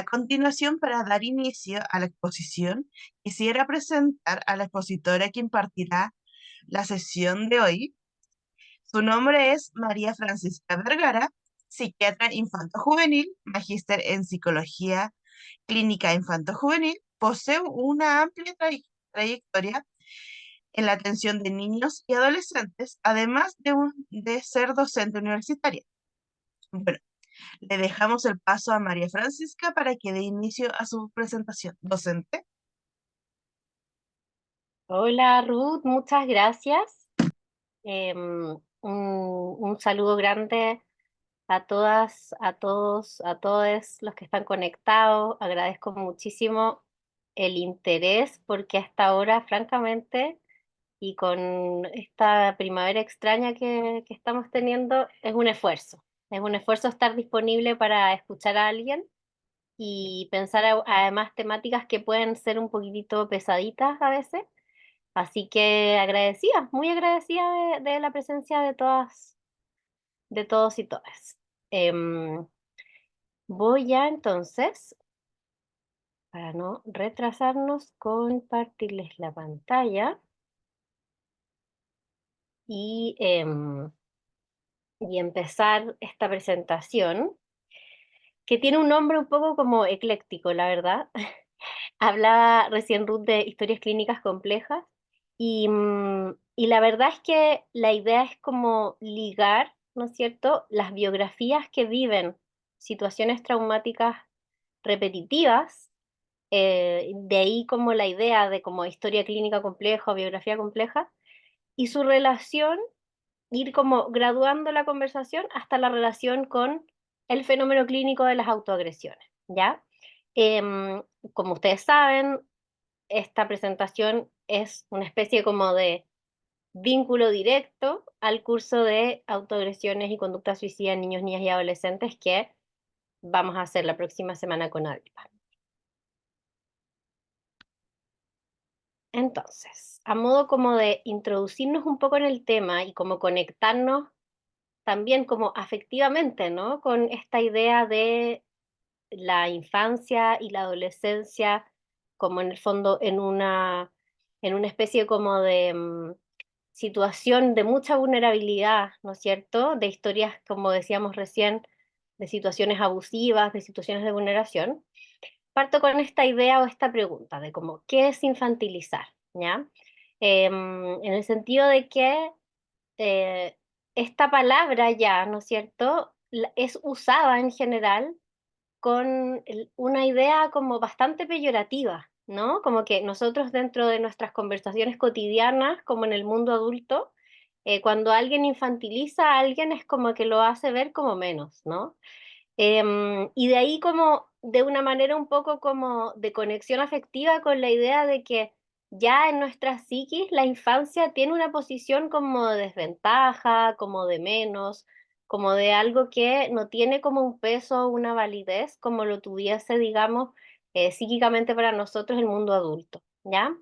continuación, para dar inicio a la exposición, quisiera presentar a la expositora que impartirá la sesión de hoy. Su nombre es María Francisca Vergara, psiquiatra infanto-juvenil, magíster en psicología clínica infanto-juvenil. Posee una amplia trayectoria en la atención de niños y adolescentes, además de ser docente universitaria. Bueno, le dejamos el paso a María Francisca para que dé inicio a su presentación. Docente. Hola Ruth, muchas gracias. Un saludo grande a todas, a todos, a todos los que están conectados. Agradezco muchísimo el interés porque hasta ahora, francamente, y con esta primavera extraña que estamos teniendo, es un esfuerzo. Es un esfuerzo estar disponible para escuchar a alguien y pensar además temáticas que pueden ser un poquitito pesaditas a veces. Así que agradecida, muy agradecida de la presencia de todas, de todos y todas. Em, Voy ya entonces, para no retrasarnos, compartirles la pantalla y, y empezar esta presentación, que tiene un nombre un poco como ecléctico, la verdad. Hablaba recién Ruth de historias clínicas complejas y la verdad es que la idea es como ligar, ¿no es cierto?, las biografías que viven situaciones traumáticas repetitivas, de ahí como la idea de como historia clínica compleja o biografía compleja, y su relación, ir como graduando la conversación hasta la relación con el fenómeno clínico de las autoagresiones, ¿ya? Em, Como ustedes saben, esta presentación es una especie como de vínculo directo al curso de autoagresiones y conducta suicida en niños, niñas y adolescentes que vamos a hacer la próxima semana con Alba. Entonces, a modo como de introducirnos un poco en el tema y como conectarnos también como afectivamente, ¿no? Con esta idea de la infancia y la adolescencia como en el fondo en una especie como de situación de mucha vulnerabilidad, ¿no es cierto? De historias, como decíamos recién, de situaciones abusivas, de situaciones de vulneración. Parto con esta idea o esta pregunta de cómo, ¿qué es infantilizar? ¿Ya? En el sentido de que eh, esta palabra ya, ¿no es cierto?, es usada en general con una idea como bastante peyorativa, ¿no? Como que nosotros dentro de nuestras conversaciones cotidianas, como en el mundo adulto, cuando alguien infantiliza a alguien es como que lo hace ver como menos, ¿no? Y de ahí como de una manera un poco como de conexión afectiva con la idea de que ya en nuestra psiquis la infancia tiene una posición como de desventaja, como de menos, como de algo que no tiene como un peso, una validez como lo tuviese, digamos, psíquicamente para nosotros el mundo adulto, ¿ya?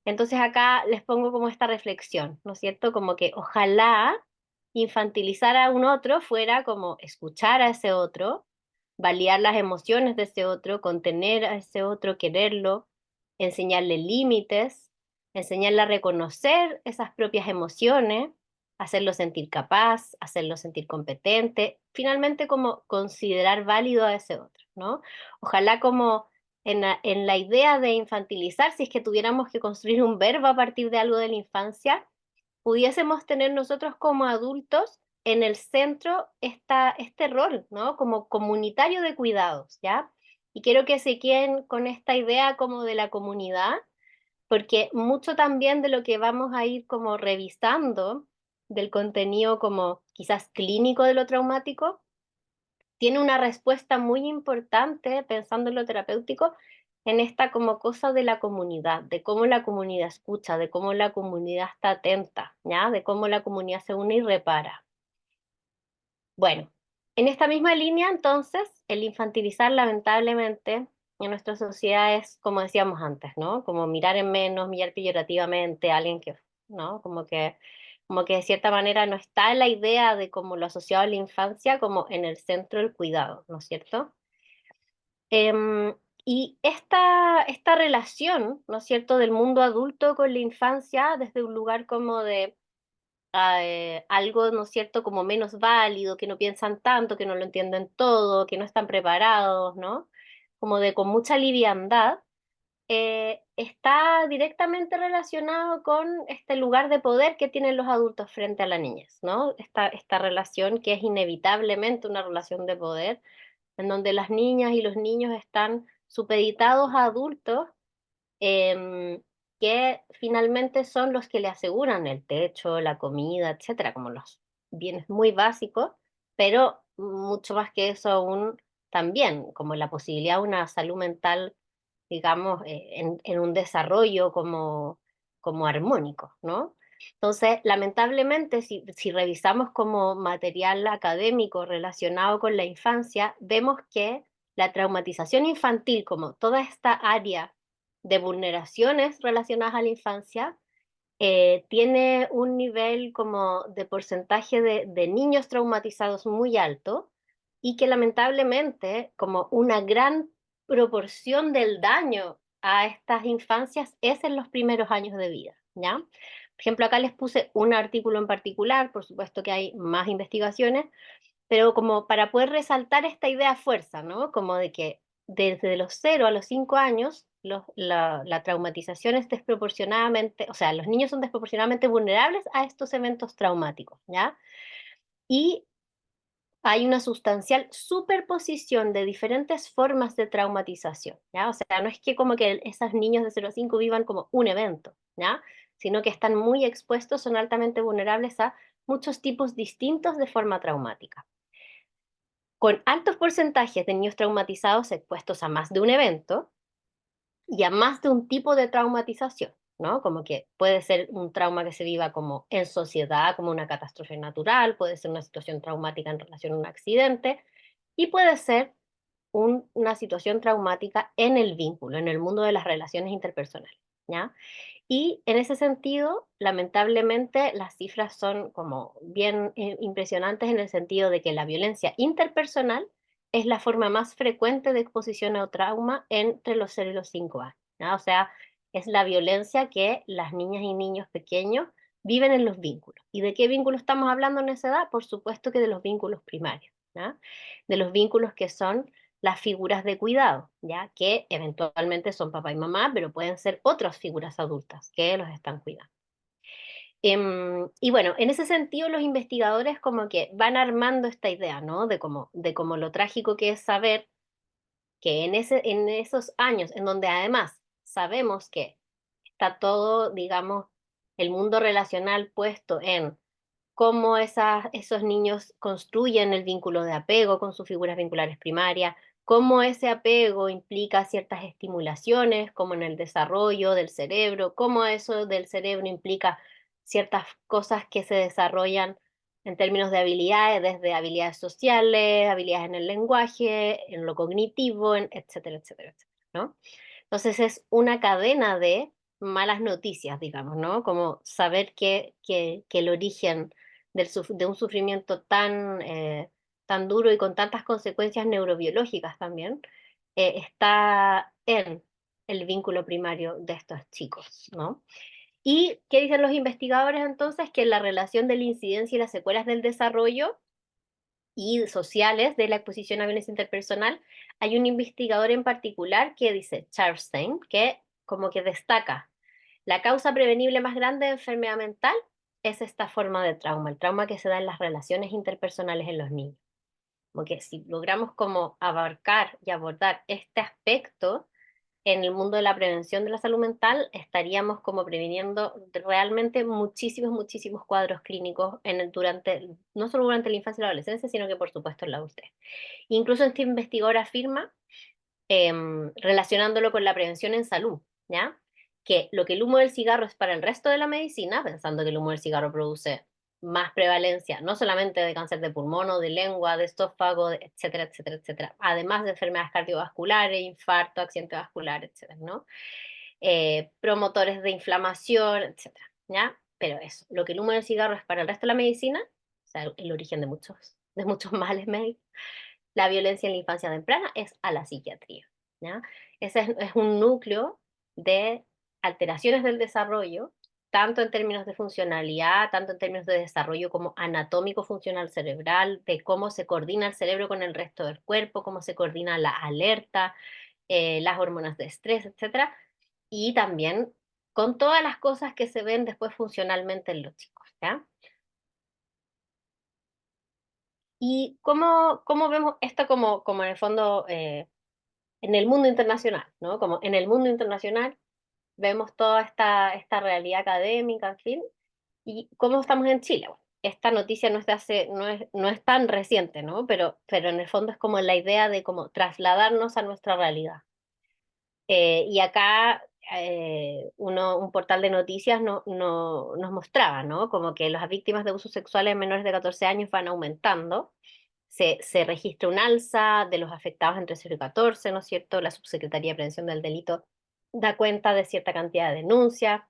Entonces acá les pongo como esta reflexión, ¿no es cierto? Como que ojalá infantilizar a un otro fuera como escuchar a ese otro, validar las emociones de ese otro, contener a ese otro, quererlo, enseñarle límites, enseñarle a reconocer esas propias emociones, hacerlo sentir capaz, hacerlo sentir competente, finalmente como considerar válido a ese otro, ¿no? Ojalá como en la idea de infantilizar, si es que tuviéramos que construir un verbo a partir de algo de la infancia, pudiésemos tener nosotros como adultos en el centro este rol, ¿no? Como comunitario de cuidados, ¿ya? Y quiero que se queden con esta idea como de la comunidad, porque mucho también de lo que vamos a ir como revisando del contenido como quizás clínico de lo traumático, tiene una respuesta muy importante, pensando en lo terapéutico, en esta como cosa de la comunidad, de cómo la comunidad escucha, de cómo la comunidad está atenta, ¿ya? De cómo la comunidad se une y repara. Bueno, en esta misma línea, entonces, el infantilizar lamentablemente en nuestra sociedad es, como decíamos antes, ¿no? Como mirar en menos, mirar peyorativamente a alguien que, ¿no? Como que de cierta manera no está en la idea de como lo asociado a la infancia como en el centro del cuidado, ¿no es cierto? Em, y esta relación, ¿no es cierto?, del mundo adulto con la infancia desde un lugar como de algo, ¿no es cierto?, como menos válido, que no piensan tanto, que no lo entienden todo, que no están preparados, ¿no? Como de con mucha liviandad, está directamente relacionado con este lugar de poder que tienen los adultos frente a la niñez, ¿no? Esta relación que es inevitablemente una relación de poder, en donde las niñas y los niños están supeditados a adultos em, que finalmente son los que le aseguran el techo, la comida, etcétera, como los bienes muy básicos, pero mucho más que eso aún también, como la posibilidad de una salud mental, digamos, en un desarrollo como armónico, ¿no? Entonces, lamentablemente, si revisamos como material académico relacionado con la infancia, vemos que la traumatización infantil, como toda esta área de vulneraciones relacionadas a la infancia, tiene un nivel como de porcentaje de niños traumatizados muy alto y que lamentablemente como una gran proporción del daño a estas infancias es en los primeros años de vida, ¿ya? Por ejemplo, acá les puse un artículo en particular, por supuesto que hay más investigaciones, pero como para poder resaltar esta idea a fuerza, ¿no? Como de que desde los 0 a los 5 años la traumatización es desproporcionadamente, o sea, los niños son desproporcionadamente vulnerables a estos eventos traumáticos, ¿ya? Y hay una sustancial superposición de diferentes formas de traumatización, ¿ya? O sea, no es que como que esos niños de 0 a 5 vivan como un evento, ¿ya? Sino que están muy expuestos, son altamente vulnerables a muchos tipos distintos de forma traumática con altos porcentajes de niños traumatizados expuestos a más de un evento y a más de un tipo de traumatización, ¿no? Como que puede ser un trauma que se viva como en sociedad, como una catástrofe natural, puede ser una situación traumática en relación a un accidente y puede ser una situación traumática en el vínculo, en el mundo de las relaciones interpersonales, ¿ya? Y en ese sentido, lamentablemente, las cifras son como bien impresionantes en el sentido de que la violencia interpersonal es la forma más frecuente de exposición a trauma entre los 0 y los 5 años, ¿no? O sea, es la violencia que las niñas y niños pequeños viven en los vínculos. ¿Y de qué vínculos estamos hablando en esa edad? Por supuesto que de los vínculos primarios, ¿no? De los vínculos que son las figuras de cuidado, ¿ya? Que eventualmente son papá y mamá, pero pueden ser otras figuras adultas que los están cuidando. Y bueno, en ese sentido los investigadores como que van armando esta idea, ¿no? De cómo lo trágico que es saber que en esos años en donde además sabemos que está todo, digamos, el mundo relacional puesto en cómo esos niños construyen el vínculo de apego con sus figuras vinculares primarias, cómo ese apego implica ciertas estimulaciones, como en el desarrollo del cerebro, cómo eso del cerebro implica ciertas cosas que se desarrollan en términos de habilidades, desde habilidades sociales, habilidades en el lenguaje, en lo cognitivo, etcétera, etcétera, etcétera, ¿no? Entonces es una cadena de malas noticias, digamos, ¿no? Como saber que el origen de un sufrimiento tan duro y con tantas consecuencias neurobiológicas también, está en el vínculo primario de estos chicos, ¿no? ¿Y qué dicen los investigadores entonces? Que la relación de la incidencia y las secuelas del desarrollo y sociales de la exposición a violencia interpersonal, hay un investigador en particular que dice, Charles Stein, que como que destaca la causa prevenible más grande de enfermedad mental es esta forma de trauma, el trauma que se da en las relaciones interpersonales en los niños. Como que si logramos como abarcar y abordar este aspecto en el mundo de la prevención de la salud mental, estaríamos como previniendo realmente muchísimos, muchísimos cuadros clínicos no solo durante la infancia y la adolescencia, sino que por supuesto en la adultez. Incluso este investigador afirma relacionándolo con la prevención en salud, ¿ya? Que lo que el humo del cigarro es para el resto de la medicina, pensando que el humo del cigarro produce más prevalencia, no solamente de cáncer de pulmón o de lengua, de esófago, etcétera, etcétera, etcétera, además de enfermedades cardiovasculares, infarto, accidente vascular, etcétera, ¿no? Promotores de inflamación, etcétera, ¿ya? Pero eso, lo que el humo del cigarro es para el resto de la medicina, o sea, el origen de muchos males médicos, la violencia en la infancia temprana es a la psiquiatría, ¿ya? Ese es un núcleo de alteraciones del desarrollo, tanto en términos de funcionalidad, tanto en términos de desarrollo como anatómico funcional cerebral, de cómo se coordina el cerebro con el resto del cuerpo, cómo se coordina la alerta, las hormonas de estrés, etcétera, y también con todas las cosas que se ven después funcionalmente en los chicos, ¿ya? ¿Y cómo vemos esto como en el fondo en el mundo internacional, ¿no? Como en el mundo internacional vemos toda esta realidad académica, en fin, y cómo estamos en Chile. Bueno, esta noticia no es de hace, no es tan reciente, ¿no? Pero en el fondo es como la idea de cómo trasladarnos a nuestra realidad. Y acá un portal de noticias nos mostraba, ¿no? Como que las víctimas de abusos sexuales en menores de 14 años van aumentando. Se registra un alza de los afectados entre 0 y 14, ¿no es cierto? La Subsecretaría de Prevención del Delito da cuenta de cierta cantidad de denuncias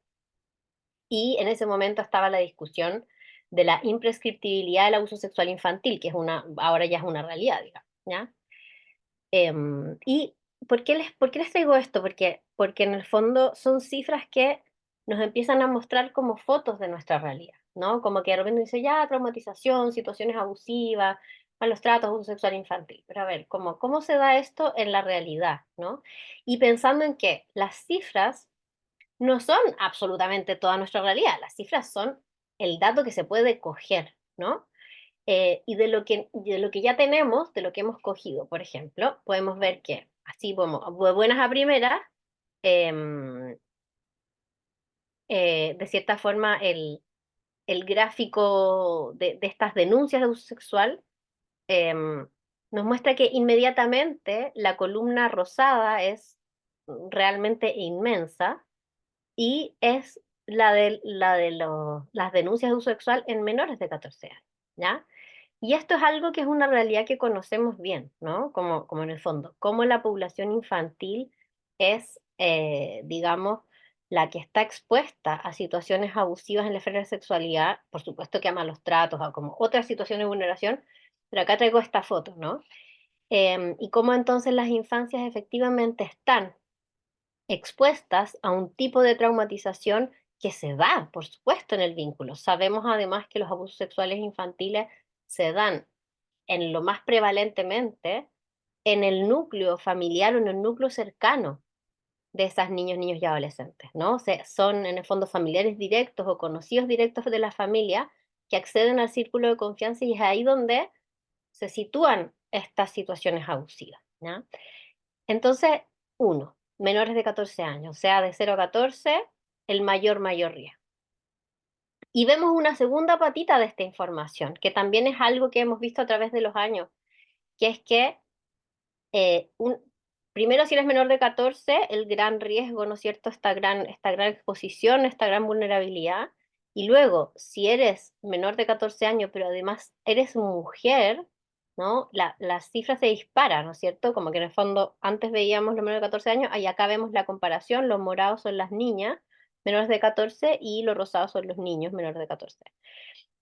y en ese momento estaba la discusión de la imprescriptibilidad del abuso sexual infantil, que ahora ya es una realidad, digamos, ¿ya? ¿Y por qué les traigo esto? Porque en el fondo son cifras que nos empiezan a mostrar como fotos de nuestra realidad, ¿no? Como que de repente dice, ya, traumatización, situaciones abusivas, malos tratos, abuso sexual infantil. Pero a ver, ¿cómo se da esto en la realidad, ¿no? Y pensando en que las cifras no son absolutamente toda nuestra realidad, las cifras son el dato que se puede coger, ¿no? Y de lo que ya tenemos, de lo que hemos cogido, por ejemplo, podemos ver que, así como de buenas a primeras, em, de cierta forma, el gráfico de estas denuncias de abuso sexual em, nos muestra que inmediatamente la columna rosada es realmente inmensa y es las denuncias de abuso sexual en menores de 14 años, ¿ya? Y esto es algo que es una realidad que conocemos bien, ¿no? Como en el fondo, cómo la población infantil es, digamos, la que está expuesta a situaciones abusivas en la esfera de sexualidad, por supuesto que a malos tratos, a como otras situaciones de vulneración, pero acá traigo esta foto, ¿no? Y cómo entonces las infancias efectivamente están expuestas a un tipo de traumatización que se da, por supuesto, en el vínculo. Sabemos además que los abusos sexuales infantiles se dan en lo más prevalentemente en el núcleo familiar o en el núcleo cercano de esas niños, niños y adolescentes, ¿no? O sea, son en el fondo familiares directos o conocidos directos de la familia que acceden al círculo de confianza y es ahí donde se sitúan estas situaciones abusivas, ¿ya? Entonces, uno, menores de 14 años, o sea, de 0 a 14, el mayor riesgo. Y vemos una segunda patita de esta información, que también es algo que hemos visto a través de los años, que es que eh, un, primero, si eres menor de 14, el gran riesgo, ¿no es cierto? Esta gran exposición, esta gran vulnerabilidad. Y luego, si eres menor de 14 años, pero además eres mujer, ¿no? Las cifras se disparan, ¿no es cierto? Como que en el fondo antes veíamos los menores de 14 años, y acá vemos la comparación, los morados son las niñas menores de 14 y los rosados son los niños menores de 14.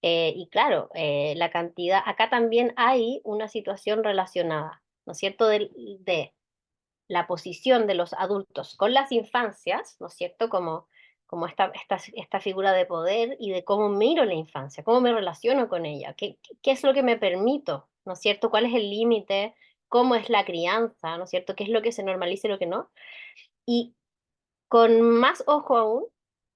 Y claro, la cantidad, acá también hay una situación relacionada, ¿no es cierto?, de la posición de los adultos con las infancias, ¿no es cierto?, como esta figura de poder y de cómo miro la infancia, cómo me relaciono con ella, qué es lo que me permito, ¿no es cierto?, cuál es el límite, cómo es la crianza, ¿no es cierto?, qué es lo que se normaliza y lo que no. Y con más ojo aún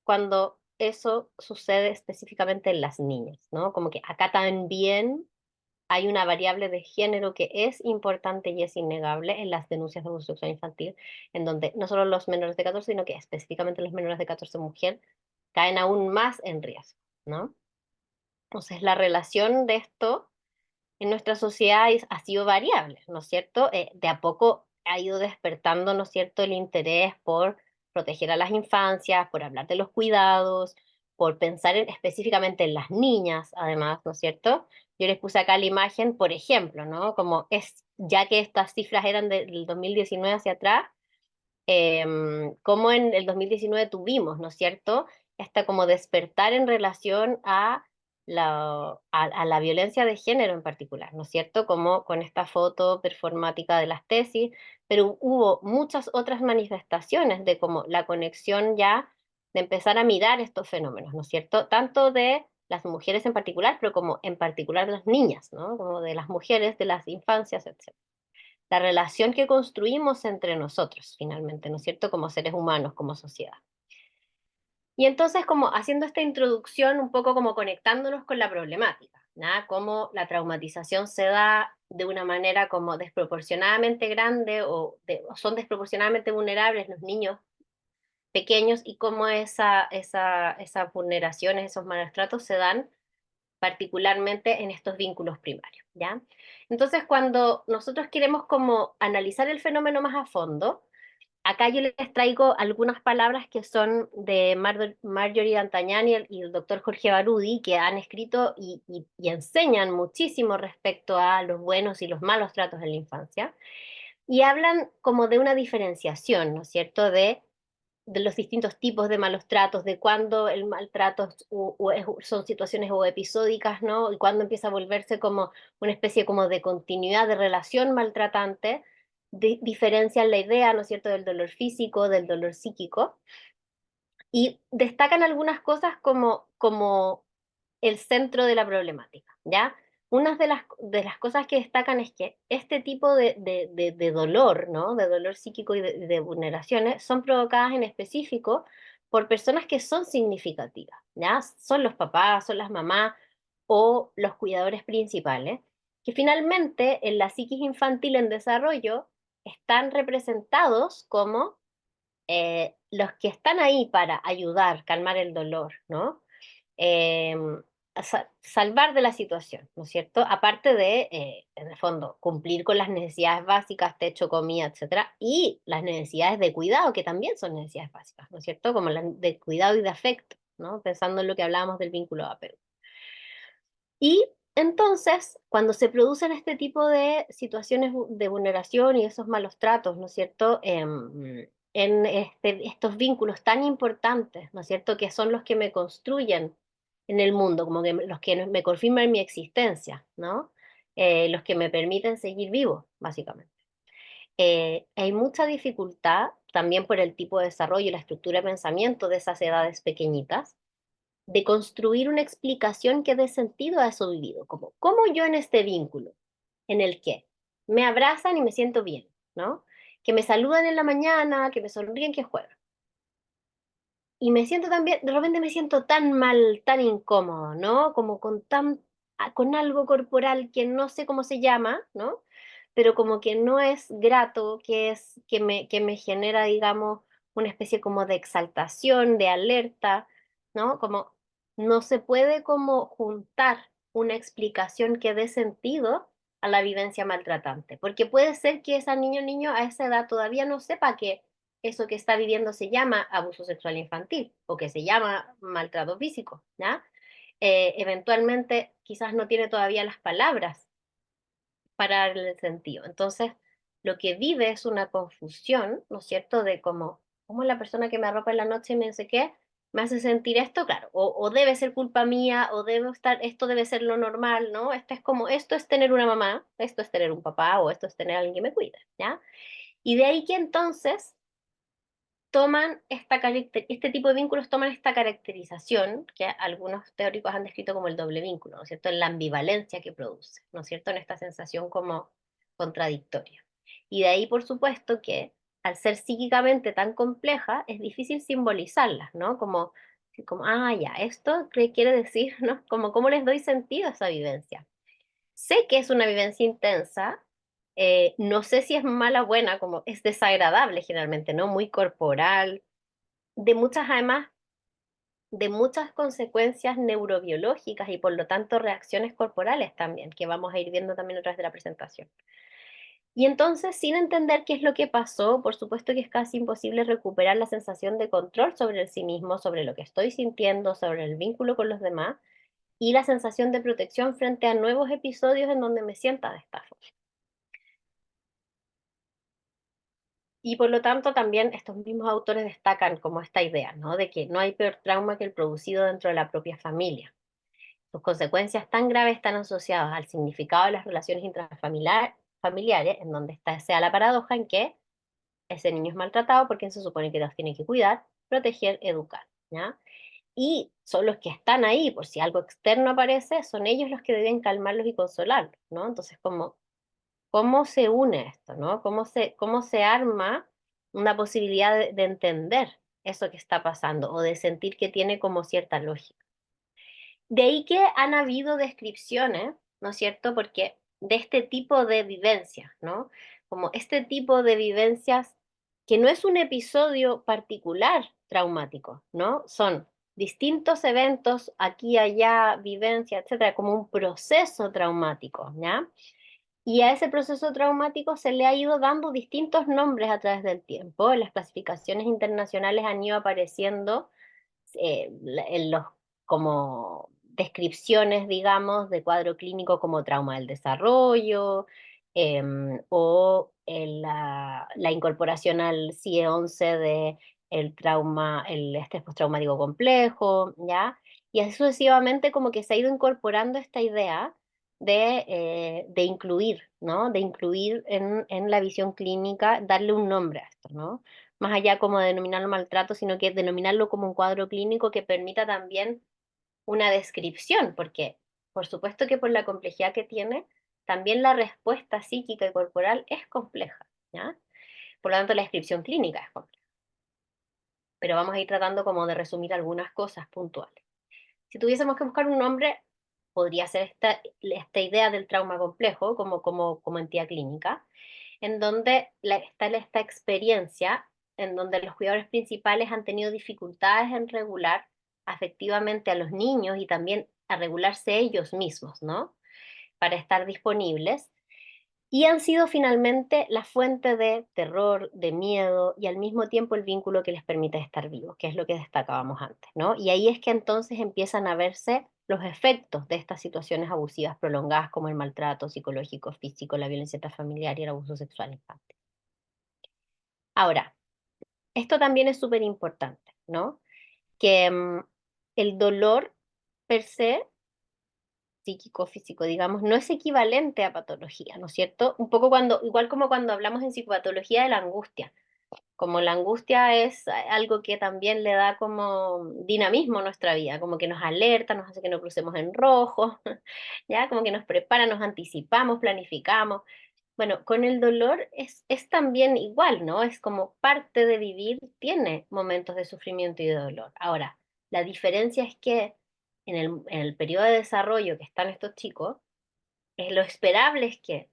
cuando eso sucede específicamente en las niñas, ¿no? Como que acá también hay una variable de género que es importante y es innegable en las denuncias de abuso sexual infantil, en donde no solo los menores de 14, sino que específicamente los menores de 14 mujer caen aún más en riesgo, ¿no? Entonces, la relación de esto en nuestra sociedad ha sido variable, ¿no es cierto? De a poco ha ido despertando, ¿no es cierto?, el interés por proteger a las infancias, por hablar de los cuidados, por pensar específicamente en las niñas, además, ¿no es cierto? Yo les puse acá la imagen, por ejemplo, ¿no? Como es, ya que estas cifras eran del 2019 hacia atrás, como en el 2019 tuvimos, ¿no es cierto? Esta como despertar en relación a a la violencia de género en particular, ¿no es cierto? Como con esta foto performática de las tesis, pero hubo muchas otras manifestaciones de como la conexión ya de empezar a mirar estos fenómenos, ¿no es cierto? Tanto de las mujeres en particular, pero como en particular de las niñas, ¿no? Como de las mujeres, de las infancias, etc. La relación que construimos entre nosotros, finalmente, ¿no es cierto? Como seres humanos, como sociedad. Y entonces, como haciendo esta introducción, un poco como conectándonos con la problemática, ¿no? Cómo la traumatización se da de una manera como desproporcionadamente grande o son desproporcionadamente vulnerables los niños pequeños y cómo esas vulneraciones, esos malos tratos se dan particularmente en estos vínculos primarios, ¿ya? Entonces, cuando nosotros queremos como analizar el fenómeno más a fondo, acá yo les traigo algunas palabras que son de Marjorie Antañani y el doctor Jorge Barudi, que han escrito y enseñan muchísimo respecto a los buenos y los malos tratos en la infancia, y hablan como de una diferenciación, ¿no es cierto?, de los distintos tipos de malos tratos, de cuándo el maltrato son situaciones o episódicas, ¿no? Y cuándo empieza a volverse como una especie como de continuidad de relación maltratante, diferencian la idea, ¿no es cierto?, del dolor físico, del dolor psíquico, y destacan algunas cosas como el centro de la problemática, ¿ya? Una de las cosas que destacan es que este tipo de dolor, ¿no? De dolor psíquico y de vulneraciones son provocadas en específico por personas que son significativas, ¿ya? Son los papás, son las mamás o los cuidadores principales, que finalmente en la psiquis infantil en desarrollo están representados como los que están ahí para ayudar, calmar el dolor, ¿no? eh, Salvar de la situación, ¿no es cierto? Aparte de, en el fondo, cumplir con las necesidades básicas, techo, comida, etcétera, y las necesidades de cuidado, que también son necesidades básicas, ¿no es cierto? Como las de cuidado y de afecto, ¿no? Pensando en lo que hablábamos del vínculo de apego. Y entonces, cuando se producen este tipo de situaciones de vulneración y esos malos tratos, ¿no es cierto? En estos vínculos tan importantes, ¿no es cierto? Que son los que me construyen en el mundo, como que los que me confirman mi existencia, ¿no? Los que me permiten seguir vivo, básicamente. Hay mucha dificultad también por el tipo de desarrollo y la estructura de pensamiento de esas edades pequeñitas de construir una explicación que dé sentido a eso vivido, como cómo yo en este vínculo, en el que me abrazan y me siento bien, ¿no? Que me saludan en la mañana, que me sonríen, que juegan. Y me siento también, de repente me siento tan mal, tan incómodo, ¿no? Como con algo corporal que no sé cómo se llama, ¿no? Pero como que no es grato, que me genera, digamos, una especie como de exaltación, de alerta, ¿no? Como no se puede como juntar una explicación que dé sentido a la vivencia maltratante, porque puede ser que esa niño a esa edad todavía no sepa que eso que está viviendo se llama abuso sexual infantil o que se llama maltrato físico, ¿ya? Eventualmente quizás no tiene todavía las palabras para darle el sentido. Entonces, lo que vive es una confusión, ¿no es cierto?, de cómo la persona que me arropa en la noche y me dice qué, me hace sentir esto, claro, o debe ser culpa mía, o esto debe ser lo normal, ¿no? Esto es tener una mamá, esto es tener un papá, o esto es tener a alguien que me cuide, ¿ya? Y de ahí que entonces este tipo de vínculos toman esta caracterización que algunos teóricos han descrito como el doble vínculo, ¿no es cierto? En la ambivalencia que produce, ¿no es cierto? En esta sensación como contradictoria. Y de ahí, por supuesto, que al ser psíquicamente tan compleja, es difícil simbolizarlas, ¿no? Ya, esto qué quiere decir, ¿no? Como, ¿cómo les doy sentido a esa vivencia? Sé que es una vivencia intensa, no sé si es mala o buena, como es desagradable generalmente, ¿no? Muy corporal, además, de muchas consecuencias neurobiológicas y por lo tanto reacciones corporales también, que vamos a ir viendo también a través de la presentación. Y entonces, sin entender qué es lo que pasó, por supuesto que es casi imposible recuperar la sensación de control sobre el sí mismo, sobre lo que estoy sintiendo, sobre el vínculo con los demás y la sensación de protección frente a nuevos episodios en donde me sienta de esta forma. Y por lo tanto también estos mismos autores destacan como esta idea, ¿no? De que no hay peor trauma que el producido dentro de la propia familia. sus consecuencias tan graves están asociadas al significado de las relaciones familiares, en donde sea la paradoja en que ese niño es maltratado porque se supone que los tiene que cuidar, proteger, educar, ¿ya? Y son los que están ahí, por si algo externo aparece, son ellos los que deben calmarlos y consolarlos, ¿no? Entonces, ¿cómo se une esto, ¿no? ¿Cómo se arma una posibilidad de entender eso que está pasando o de sentir que tiene como cierta lógica? De ahí que han habido descripciones, ¿no es cierto? Porque de este tipo de vivencias, ¿no? Como este tipo de vivencias que no es un episodio particular traumático, ¿no? Son distintos eventos, aquí, allá, vivencia, etcétera, como un proceso traumático, ¿ya? Y a ese proceso traumático se le ha ido dando distintos nombres a través del tiempo. En las clasificaciones internacionales han ido apareciendo en los como descripciones, digamos, de cuadro clínico como trauma del desarrollo, o en la incorporación al CIE-11 de el trauma, el estrés postraumático complejo, ¿ya? Y así sucesivamente como que se ha ido incorporando esta idea de incluir, ¿no? De incluir en la visión clínica, darle un nombre a esto, ¿no? Más allá como de denominarlo maltrato, sino que denominarlo como un cuadro clínico que permita también una descripción, porque por supuesto que por la complejidad que tiene, también la respuesta psíquica y corporal es compleja, ¿ya? Por lo tanto, la descripción clínica es compleja. Pero vamos a ir tratando como de resumir algunas cosas puntuales. Si tuviésemos que buscar un nombre, podría ser esta idea del trauma complejo como entidad clínica, en donde está esta experiencia en donde los cuidadores principales han tenido dificultades en regular afectivamente a los niños y también a regularse ellos mismos, ¿no? Para estar disponibles. Y han sido finalmente la fuente de terror, de miedo y al mismo tiempo el vínculo que les permite estar vivos, que es lo que destacábamos antes, ¿no? Y ahí es que entonces empiezan a verse los efectos de estas situaciones abusivas prolongadas como el maltrato psicológico, físico, la violencia intrafamiliar y el abuso sexual infantil. Ahora, esto también es súper importante, ¿no? Que el dolor per se, psíquico, físico, digamos, no es equivalente a patología, ¿no es cierto? Un poco igual como cuando hablamos en psicopatología de la angustia, como la angustia es algo que también le da como dinamismo a nuestra vida, como que nos alerta, nos hace que no crucemos en rojo, ya, como que nos prepara, nos anticipamos, planificamos. Bueno, con el dolor es también igual, ¿no? Es como parte de vivir, tiene momentos de sufrimiento y de dolor. Ahora, la diferencia es que en el periodo de desarrollo que están estos chicos, lo esperable es que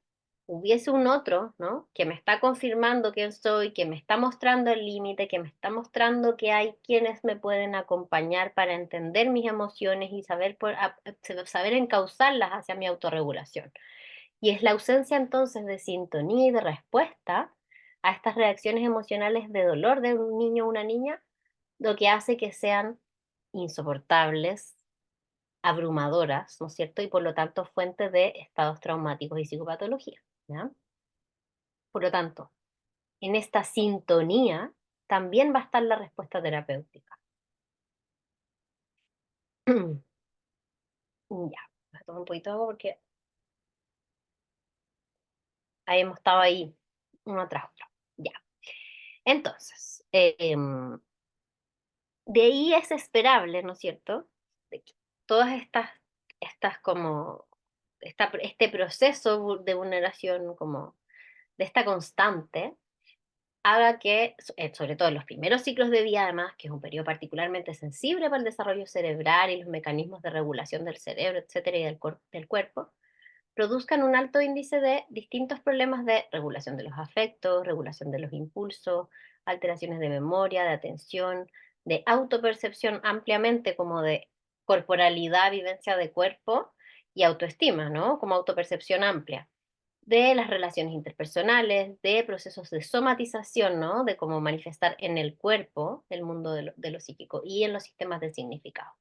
hubiese un otro, ¿no? Que me está confirmando quién soy, que me está mostrando el límite, que me está mostrando que hay quienes me pueden acompañar para entender mis emociones y saber encauzarlas hacia mi autorregulación. Y es la ausencia entonces de sintonía y de respuesta a estas reacciones emocionales de dolor de un niño o una niña lo que hace que sean insoportables, abrumadoras, ¿no es cierto? Y por lo tanto fuente de estados traumáticos y psicopatología, ¿ya? Por lo tanto, en esta sintonía también va a estar la respuesta terapéutica. Ya, voy a tomar un poquito de agua porque hemos estado ahí uno tras otro. Ya. Entonces, de ahí es esperable, ¿no es cierto? De que todas estas como, este proceso de vulneración, como de esta constante, haga que, sobre todo en los primeros ciclos de vida, además, que es un periodo particularmente sensible para el desarrollo cerebral y los mecanismos de regulación del cerebro, etcétera, y del cuerpo, produzcan un alto índice de distintos problemas de regulación de los afectos, regulación de los impulsos, alteraciones de memoria, de atención, de autopercepción ampliamente como de corporalidad, vivencia de cuerpo y autoestima, ¿no? Como autopercepción amplia de las relaciones interpersonales, de procesos de somatización, ¿no? De cómo manifestar en el cuerpo el mundo de lo psíquico y en los sistemas de significado.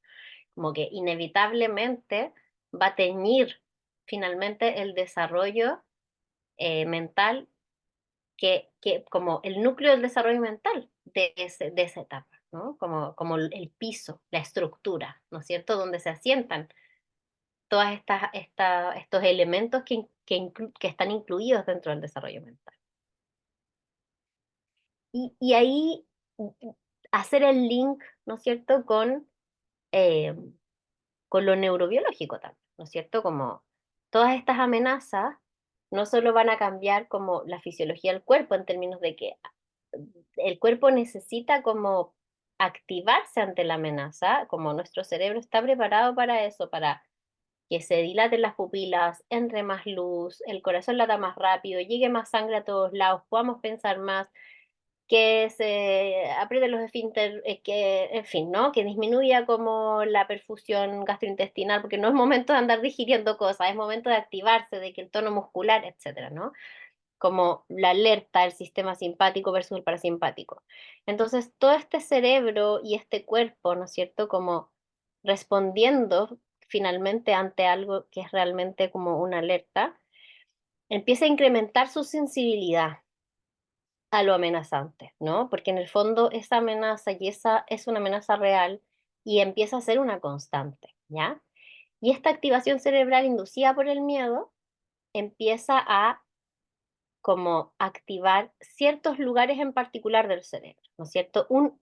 Como que inevitablemente va a teñir finalmente el desarrollo mental, como el núcleo del desarrollo mental de esa etapa, ¿no? Como el piso, la estructura, ¿no es cierto? Donde se asientan todas estos elementos que están incluidos dentro del desarrollo mental. Y ahí hacer el link, ¿no es cierto?, eh, con lo neurobiológico también, ¿no es cierto? Como todas estas amenazas no solo van a cambiar como la fisiología del cuerpo en términos de que el cuerpo necesita como activarse ante la amenaza, como nuestro cerebro está preparado para eso, para que se dilaten las pupilas, entre más luz, el corazón lata más rápido, llegue más sangre a todos lados, podamos pensar más, que se aprieten los esfínteres, que, en fin, ¿no? Que disminuya como la perfusión gastrointestinal, porque no es momento de andar digiriendo cosas, es momento de activarse, de que el tono muscular, etcétera, ¿no? Como la alerta del sistema simpático versus el parasimpático. Entonces, todo este cerebro y este cuerpo, ¿no es cierto? Como respondiendo finalmente ante algo que es realmente como una alerta, empieza a incrementar su sensibilidad a lo amenazante, ¿no? Porque en el fondo esa amenaza y esa es una amenaza real y empieza a ser una constante, ¿ya? Y esta activación cerebral inducida por el miedo empieza a como activar ciertos lugares en particular del cerebro, ¿no es cierto? Un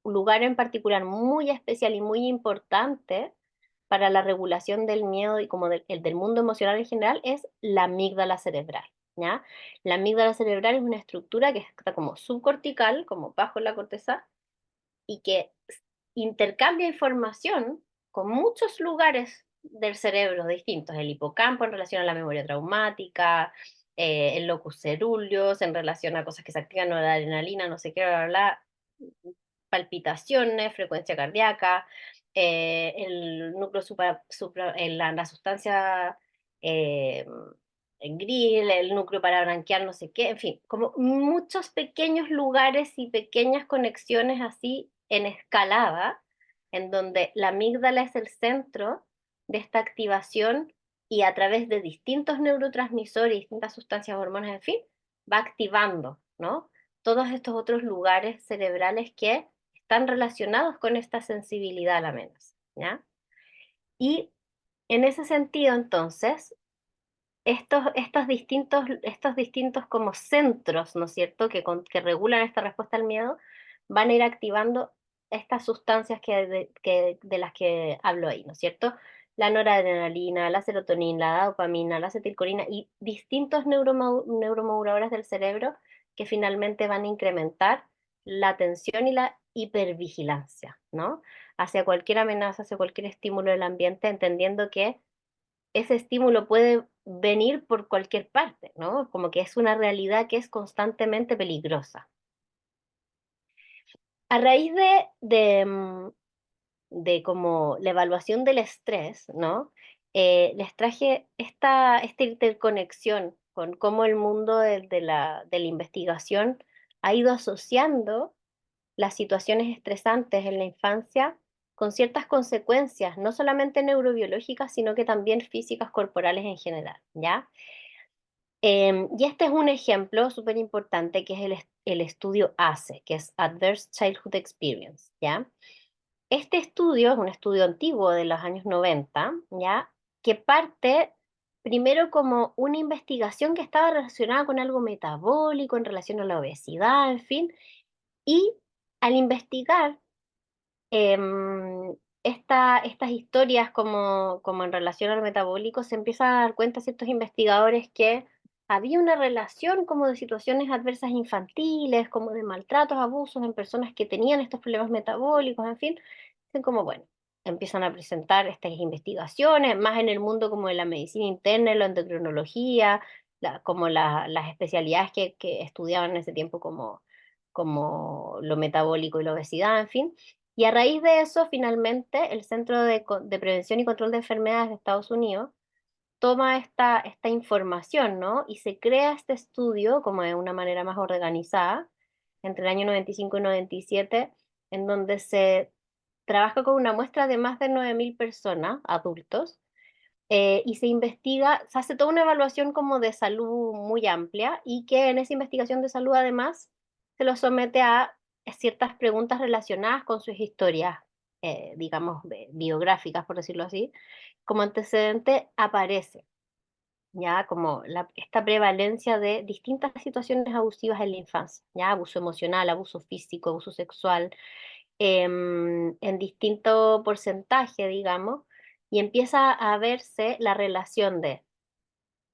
lugar en particular muy especial y muy importante para la regulación del miedo y como del mundo emocional en general es la amígdala cerebral, ¿ya? La amígdala cerebral es una estructura que está como subcortical, como bajo la corteza, y que intercambia información con muchos lugares del cerebro distintos, el hipocampo en relación a la memoria traumática, el locus ceruleus en relación a cosas que se activan, o la adrenalina, no sé qué, bla, bla, bla, palpitaciones, frecuencia cardíaca, el núcleo la sustancia eh, en gris, el núcleo parabranquial, no sé qué, en fin, como muchos pequeños lugares y pequeñas conexiones así en escalada, en donde la amígdala es el centro de esta activación y a través de distintos neurotransmisores, distintas sustancias, hormonas, en fin, va activando, ¿no? Todos estos otros lugares cerebrales que están relacionados con esta sensibilidad a la amenaza, ¿ya? Y en ese sentido, entonces, estos distintos como centros, ¿no es cierto?, que regulan esta respuesta al miedo, van a ir activando estas sustancias de las que hablo ahí, ¿no es cierto? La noradrenalina, la serotonina, la dopamina, la acetilcolina y distintos neuromoduladores del cerebro que finalmente van a incrementar la atención y la hipervigilancia, ¿no? Hacia cualquier amenaza, hacia cualquier estímulo del ambiente, entendiendo que ese estímulo puede venir por cualquier parte, ¿no? Como que es una realidad que es constantemente peligrosa. A raíz de como la evaluación del estrés, ¿no? Les traje esta interconexión con cómo el mundo de la investigación ha ido asociando las situaciones estresantes en la infancia con ciertas consecuencias, no solamente neurobiológicas, sino que también físicas corporales en general, ¿ya? Y este es un ejemplo súper importante que es el estudio ACE, que es Adverse Childhood Experience, ¿ya? Este estudio es un estudio antiguo de los años 90, ¿ya? Que parte primero como una investigación que estaba relacionada con algo metabólico en relación a la obesidad, en fin, y al investigar estas historias como en relación al metabólico, se empiezan a dar cuenta ciertos investigadores que había una relación como de situaciones adversas infantiles, como de maltratos, abusos en personas que tenían estos problemas metabólicos, en fin, dicen como, bueno, empiezan a presentar estas investigaciones, más en el mundo como de la medicina interna, la endocrinología, como las especialidades que estudiaban en ese tiempo como lo metabólico y la obesidad, en fin. Y a raíz de eso, finalmente, el Centro de Prevención y Control de Enfermedades de Estados Unidos toma esta información, ¿no? Y se crea este estudio como de una manera más organizada, entre el año 95 y 97, en donde se trabaja con una muestra de más de 9.000 personas, adultos, y se investiga, se hace toda una evaluación como de salud muy amplia y que en esa investigación de salud además se lo somete a ciertas preguntas relacionadas con sus historias, digamos, biográficas, por decirlo así, como antecedente aparece, ya como esta prevalencia de distintas situaciones abusivas en la infancia, ya abuso emocional, abuso físico, abuso sexual, en distinto porcentaje, digamos, y empieza a verse la relación de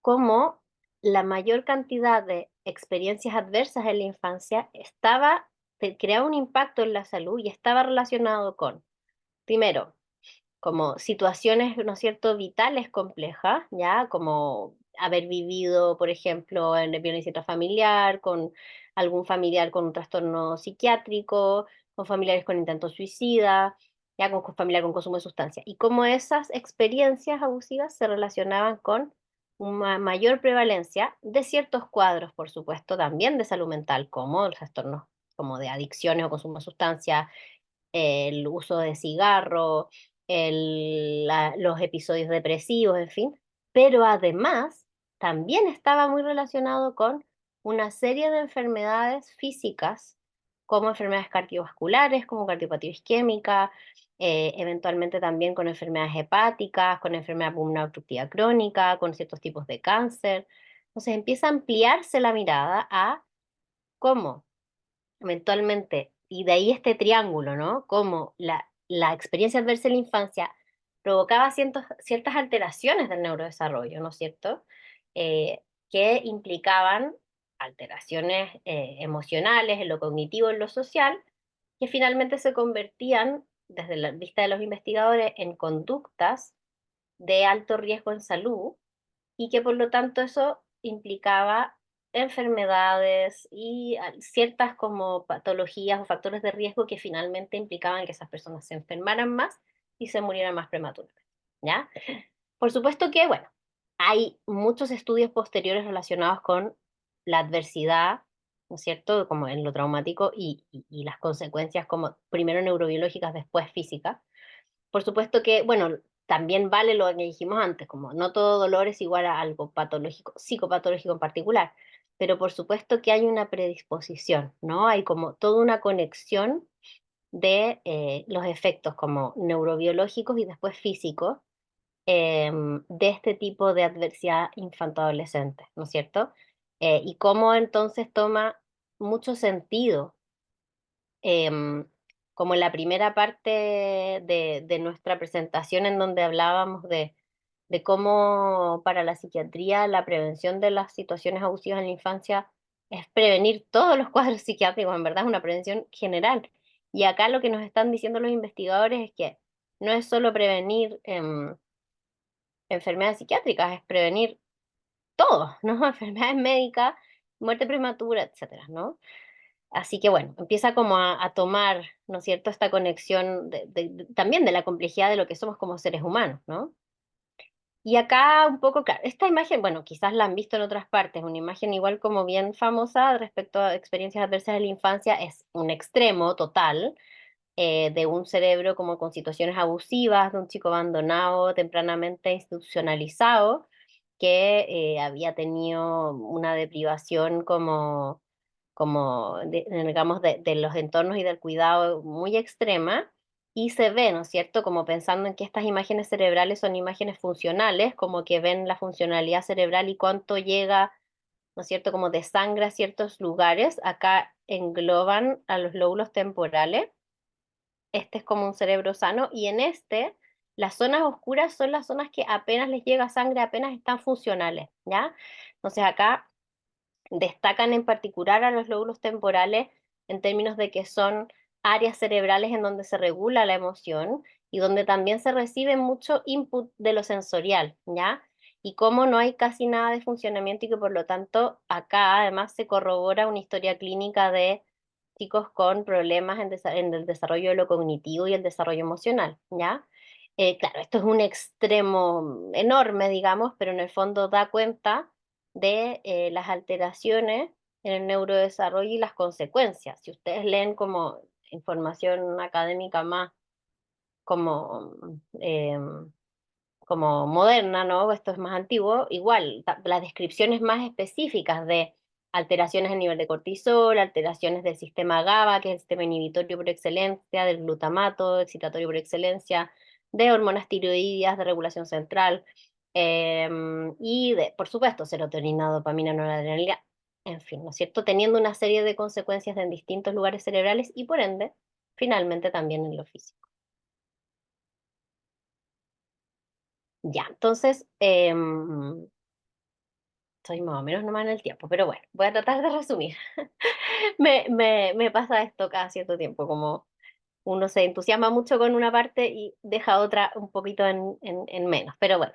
cómo la mayor cantidad de experiencias adversas en la infancia creaba un impacto en la salud y estaba relacionado con, primero, como situaciones, ¿no es cierto?, vitales complejas, ¿ya? Como haber vivido, por ejemplo, en violencia intrafamiliar, con algún familiar con un trastorno psiquiátrico, con familiares con intento suicida, ya con familiar con consumo de sustancias. Y cómo esas experiencias abusivas se relacionaban con una mayor prevalencia de ciertos cuadros, por supuesto, también de salud mental, como los trastornos como de adicciones o consumo de sustancias, el uso de cigarro, los episodios depresivos, en fin, pero además también estaba muy relacionado con una serie de enfermedades físicas, como enfermedades cardiovasculares, como cardiopatía isquémica, eventualmente también con enfermedades hepáticas, con enfermedad pulmonar obstructiva crónica, con ciertos tipos de cáncer. Entonces empieza a ampliarse la mirada a cómo eventualmente, y de ahí este triángulo, ¿no? Como la experiencia adversa en la infancia provocaba ciertas alteraciones del neurodesarrollo, ¿no es cierto? Que implicaban alteraciones emocionales en lo cognitivo, en lo social, que finalmente se convertían, desde la vista de los investigadores, en conductas de alto riesgo en salud y que por lo tanto eso implicaba enfermedades y ciertas como patologías o factores de riesgo que finalmente implicaban que esas personas se enfermaran más y se murieran más prematuramente, ¿ya? Por supuesto que, bueno, hay muchos estudios posteriores relacionados con la adversidad, ¿no es cierto? Como en lo traumático y las consecuencias como primero neurobiológicas, después físicas. Por supuesto que, bueno, también vale lo que dijimos antes, como no todo dolor es igual a algo patológico, psicopatológico en particular, pero por supuesto que hay una predisposición, ¿no? Hay como toda una conexión de los efectos como neurobiológicos y después físicos de este tipo de adversidad infanto-adolescente, ¿no es cierto? Y cómo entonces toma mucho sentido em, como en la primera parte de nuestra presentación en donde hablábamos de cómo para la psiquiatría la prevención de las situaciones abusivas en la infancia es prevenir todos los cuadros psiquiátricos, en verdad es una prevención general. Y acá lo que nos están diciendo los investigadores es que no es solo prevenir enfermedades psiquiátricas, es prevenir todo, ¿no? Enfermedades médicas, muerte prematura, etcétera, ¿no? Así que bueno, empieza como a tomar, ¿no es cierto?, esta conexión también de la complejidad de lo que somos como seres humanos, ¿no? Y acá un poco, claro, esta imagen, bueno, quizás la han visto en otras partes, una imagen igual como bien famosa respecto a experiencias adversas de la infancia, es un extremo total de un cerebro como con situaciones abusivas, de un chico abandonado, tempranamente institucionalizado, que había tenido una deprivación digamos, de los entornos y del cuidado muy extrema, y se ve, ¿no es cierto?, como pensando en que estas imágenes cerebrales son imágenes funcionales, como que ven la funcionalidad cerebral y cuánto llega, ¿no es cierto?, como de sangre a ciertos lugares, acá engloban a los lóbulos temporales, este es como un cerebro sano, y en este, las zonas oscuras son las zonas que apenas les llega sangre, apenas están funcionales, ¿ya? Entonces acá destacan en particular a los lóbulos temporales en términos de que son áreas cerebrales en donde se regula la emoción y donde también se recibe mucho input de lo sensorial, ¿ya? Y como no hay casi nada de funcionamiento y que por lo tanto acá además se corrobora una historia clínica de chicos con problemas en el desarrollo de lo cognitivo y el desarrollo emocional, ¿ya? Claro, esto es un extremo enorme, digamos, pero en el fondo da cuenta de las alteraciones en el neurodesarrollo y las consecuencias. Si ustedes leen como información académica más como, como moderna, ¿no? Esto es más antiguo, igual, las descripciones más específicas de alteraciones en nivel de cortisol, alteraciones del sistema GABA, que es el sistema inhibitorio por excelencia, del glutamato, excitatorio por excelencia, de hormonas tiroideas, de regulación central, y de, por supuesto, serotonina, dopamina, noradrenalina, en fin, ¿no es cierto? Teniendo una serie de consecuencias en distintos lugares cerebrales y por ende, finalmente también en lo físico. Ya, entonces, estoy más o menos nomás en el tiempo, pero bueno, voy a tratar de resumir. Me pasa esto cada cierto tiempo, como uno se entusiasma mucho con una parte y deja otra un poquito en menos, pero bueno.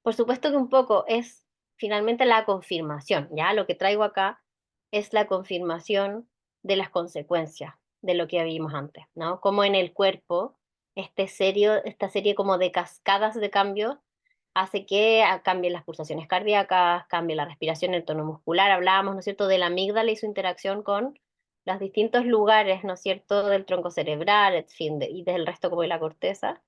Por supuesto que un poco es finalmente la confirmación, ¿ya? Lo que traigo acá es la confirmación de las consecuencias de lo que vimos antes, ¿no? Como en el cuerpo, esta serie como de cascadas de cambios hace que cambien las pulsaciones cardíacas, cambie la respiración, el tono muscular. Hablábamos, ¿no es cierto?, de la amígdala y su interacción con los distintos lugares, ¿no es cierto?, del tronco cerebral, en fin, y del resto como de la corteza,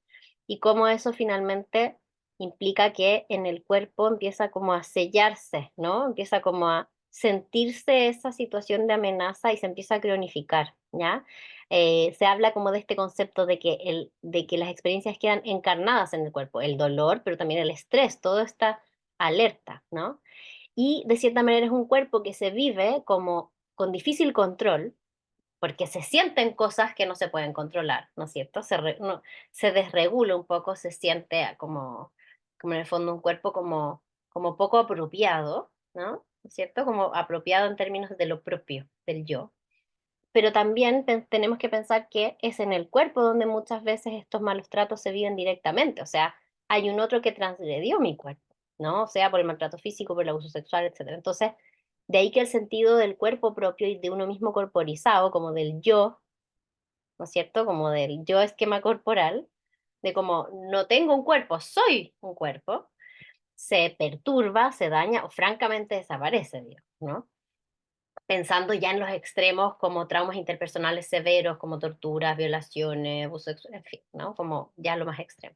y cómo eso finalmente implica que en el cuerpo empieza como a sellarse, ¿no? Empieza como a sentirse esa situación de amenaza y se empieza a cronificar, ¿ya? Se habla como de este concepto de que las experiencias quedan encarnadas en el cuerpo, el dolor, pero también el estrés, todo está alerta, ¿no? Y de cierta manera es un cuerpo que se vive como con difícil control, porque se sienten cosas que no se pueden controlar, ¿no es cierto? Se desregula un poco, se siente como en el fondo un cuerpo como poco apropiado, ¿no? ¿No es cierto? Como apropiado en términos de lo propio, del yo. Pero también tenemos que pensar que es en el cuerpo donde muchas veces estos malos tratos se viven directamente, o sea, hay un otro que transgredió mi cuerpo, ¿no? O sea, por el maltrato físico, por el abuso sexual, etcétera. Entonces, de ahí que el sentido del cuerpo propio y de uno mismo corporizado, como del yo, ¿no es cierto? Como del yo esquema corporal, de como no tengo un cuerpo, soy un cuerpo, se perturba, se daña o francamente desaparece, digamos, ¿no? Pensando ya en los extremos como traumas interpersonales severos, como torturas, violaciones, abuso sexual, en fin, ¿no? Como ya lo más extremo.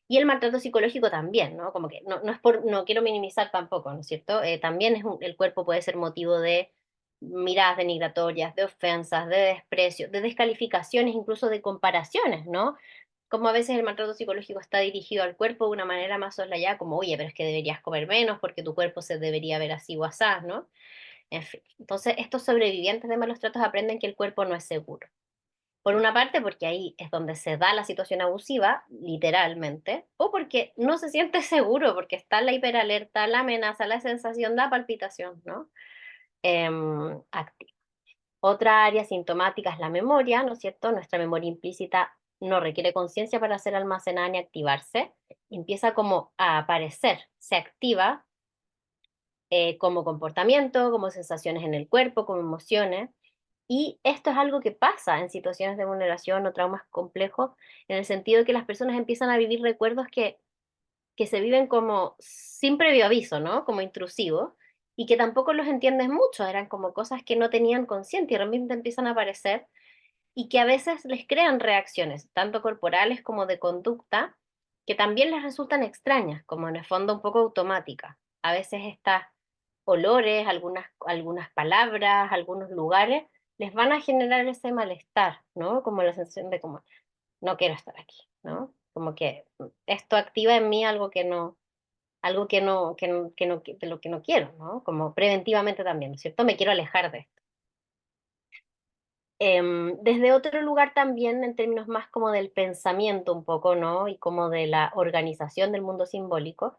Y el maltrato psicológico también, ¿no? Como que no es por, no quiero minimizar tampoco, ¿no es cierto? También el cuerpo puede ser motivo de miradas denigratorias, de ofensas, de desprecio, de descalificaciones, incluso de comparaciones, ¿no? Como a veces el maltrato psicológico está dirigido al cuerpo de una manera más soslayada, como, oye, pero es que deberías comer menos porque tu cuerpo se debería ver así o asá, ¿no? En fin. Entonces, estos sobrevivientes de malos tratos aprenden que el cuerpo no es seguro. Por una parte, porque ahí es donde se da la situación abusiva, literalmente, o porque no se siente seguro, porque está la hiperalerta, la amenaza, la sensación, la palpitación, ¿no? Activa. Otra área sintomática es la memoria, ¿no es cierto? Nuestra memoria implícita no requiere conciencia para ser almacenada ni activarse. Empieza como a aparecer, se activa como comportamiento, como sensaciones en el cuerpo, como emociones. Y esto es algo que pasa en situaciones de vulneración o traumas complejos, en el sentido de que las personas empiezan a vivir recuerdos que se viven como sin previo aviso, ¿no? Como intrusivos, y que tampoco los entiendes mucho, eran como cosas que no tenían conciencia y realmente empiezan a aparecer y que a veces les crean reacciones, tanto corporales como de conducta, que también les resultan extrañas, como en el fondo un poco automáticas. A veces estas olores, algunas palabras, algunos lugares, les van a generar ese malestar, ¿no? Como la sensación de como, no quiero estar aquí, ¿no? Como que esto activa en mí algo de lo que no quiero, ¿no? Como preventivamente también, ¿no es cierto? Me quiero alejar de esto. Desde otro lugar también, en términos más como del pensamiento un poco, ¿no? Y como de la organización del mundo simbólico,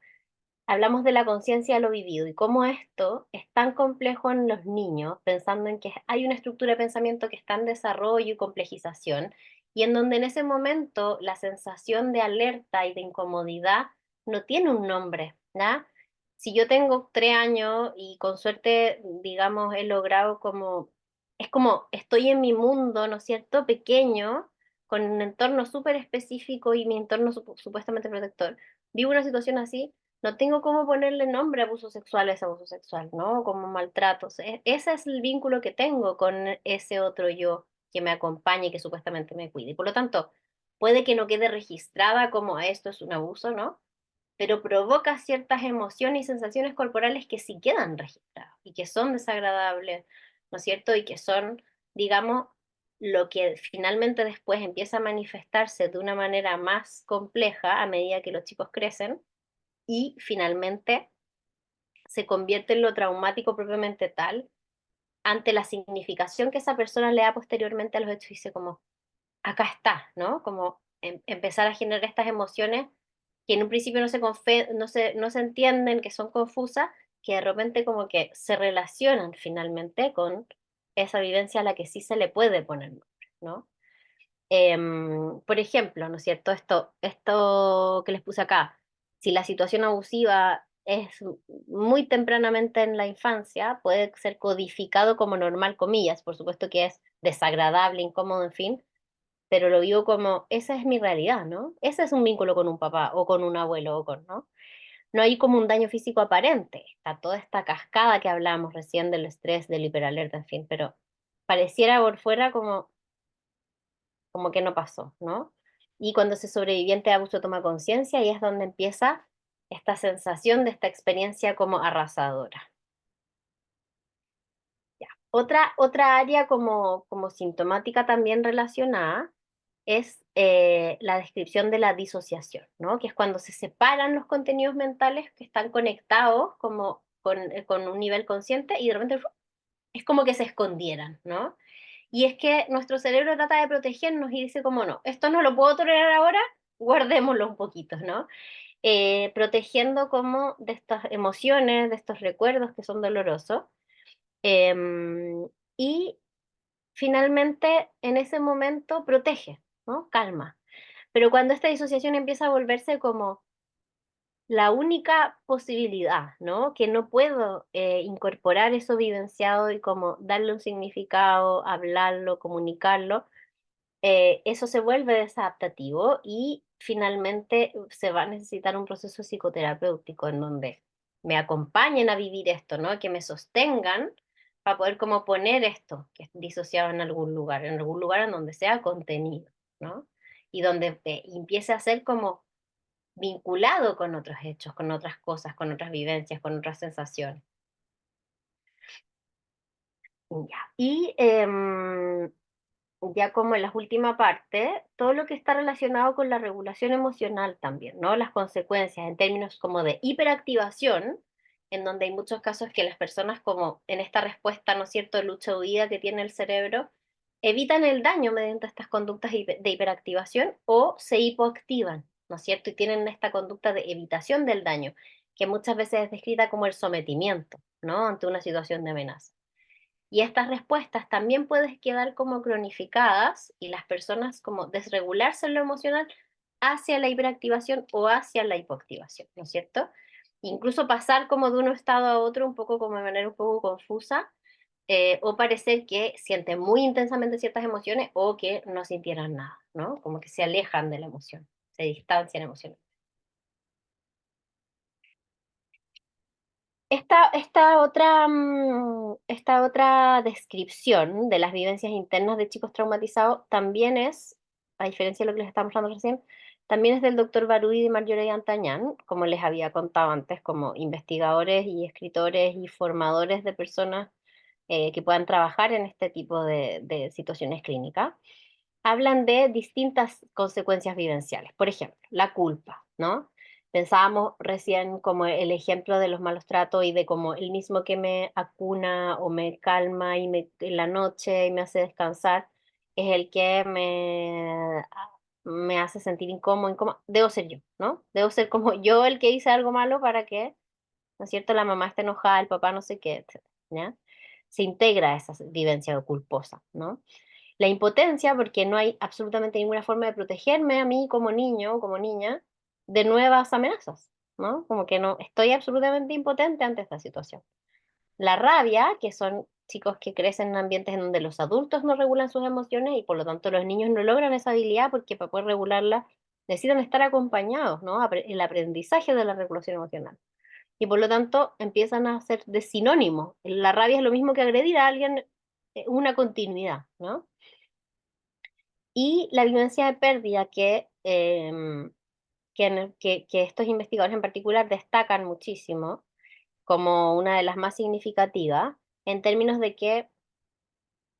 hablamos de la conciencia de lo vivido y cómo esto es tan complejo en los niños, pensando en que hay una estructura de pensamiento que está en desarrollo y complejización, y en donde en ese momento la sensación de alerta y de incomodidad no tiene un nombre, ¿ya? Si yo tengo 3 años y con suerte, digamos, he logrado como, es como estoy en mi mundo, ¿no es cierto?, pequeño, con un entorno súper específico y mi entorno supuestamente protector. Vivo una situación así, no tengo cómo ponerle nombre a abuso sexual, es abuso sexual, ¿no? Como maltratos. Ese es el vínculo que tengo con ese otro yo que me acompaña y que supuestamente me cuida. Y por lo tanto, puede que no quede registrada como esto es un abuso, ¿no? Pero provoca ciertas emociones y sensaciones corporales que sí quedan registradas y que son desagradables, ¿no es cierto? Y que son, digamos, lo que finalmente después empieza a manifestarse de una manera más compleja a medida que los chicos crecen y finalmente se convierte en lo traumático propiamente tal ante la significación que esa persona le da posteriormente a los hechos y dice como, acá está, ¿no? Como empezar a generar estas emociones que en un principio no se entienden, que son confusas, que de repente como que se relacionan finalmente con esa vivencia a la que sí se le puede poner nombre, ¿no? Por ejemplo, ¿no es cierto? Esto que les puse acá, si la situación abusiva es muy tempranamente en la infancia, puede ser codificado como normal, comillas, por supuesto que es desagradable, incómodo, en fin, pero lo vivo como, esa es mi realidad, ¿no? Ese es un vínculo con un papá o con un abuelo o con, ¿no? No hay como un daño físico aparente, está toda esta cascada que hablamos recién del estrés, del hiperalerta, en fin, pero pareciera por fuera como que no pasó, ¿no? Y cuando ese sobreviviente de abuso toma conciencia, ahí es donde empieza esta sensación de esta experiencia como arrasadora. Ya. Otra área como sintomática también relacionada es la descripción de la disociación, ¿no? Que es cuando se separan los contenidos mentales que están conectados como con un nivel consciente y de repente es como que se escondieran, ¿no? Y es que nuestro cerebro trata de protegernos y dice como no, esto no lo puedo tolerar ahora, guardémoslo un poquito, ¿no? Protegiendo como de estas emociones, de estos recuerdos que son dolorosos. em, y finalmente en ese momento protege, ¿no? Calma. Pero cuando esta disociación empieza a volverse como la única posibilidad, ¿no? Que no puedo incorporar eso vivenciado y como darle un significado, hablarlo, comunicarlo, eso se vuelve desadaptativo y finalmente se va a necesitar un proceso psicoterapéutico en donde me acompañen a vivir esto, ¿no? Que me sostengan para poder como poner esto que es disociado en algún lugar en donde sea contenido, ¿no? Y donde empiece a ser como vinculado con otros hechos, con otras cosas, con otras vivencias, con otras sensaciones. Ya. Y ya como en la última parte, todo lo que está relacionado con la regulación emocional también, ¿no? Las consecuencias en términos como de hiperactivación, en donde hay muchos casos que las personas como en esta respuesta, ¿no es cierto?, de lucha o huida que tiene el cerebro, evitan el daño mediante estas conductas de hiperactivación o se hipoactivan, ¿no es cierto? Y tienen esta conducta de evitación del daño, que muchas veces es descrita como el sometimiento, ¿no? Ante una situación de amenaza. Y estas respuestas también pueden quedar como cronificadas y las personas como desregularse en lo emocional hacia la hiperactivación o hacia la hipoactivación, ¿no es cierto? Incluso pasar como de un estado a otro un poco como de manera un poco confusa o parecer que sienten muy intensamente ciertas emociones o que no sintieran nada, ¿no? Como que se alejan de la emoción, se distancian emocionalmente. Esta otra descripción de las vivencias internas de chicos traumatizados también es, a diferencia de lo que les estamos hablando recién, también es del doctor Barú y de Marjorie Antañán, como les había contado antes, como investigadores y escritores y formadores de personas que puedan trabajar en este tipo de situaciones clínicas hablan de distintas consecuencias vivenciales. Por ejemplo, la culpa, ¿no? Pensábamos recién como el ejemplo de los malos tratos y de como el mismo que me acuna o me calma en la noche y me hace descansar es el que me hace sentir incómodo, incómodo. Debo ser yo, ¿no? Debo ser como yo el que hice algo malo para que, ¿no es cierto?, la mamá esté enojada, el papá no sé qué, etcétera, ¿ya? Se integra esa vivencia culposa, ¿no? La impotencia, porque no hay absolutamente ninguna forma de protegerme a mí como niño o como niña de nuevas amenazas, ¿no? Como que no, estoy absolutamente impotente ante esta situación. La rabia, que son chicos que crecen en ambientes en donde los adultos no regulan sus emociones y por lo tanto los niños no logran esa habilidad porque para poder regularla necesitan estar acompañados, ¿no? El aprendizaje de la regulación emocional. Y por lo tanto empiezan a ser de sinónimo. La rabia es lo mismo que agredir a alguien, una continuidad, ¿no? Y la vivencia de pérdida que estos investigadores en particular destacan muchísimo como una de las más significativas, en términos de que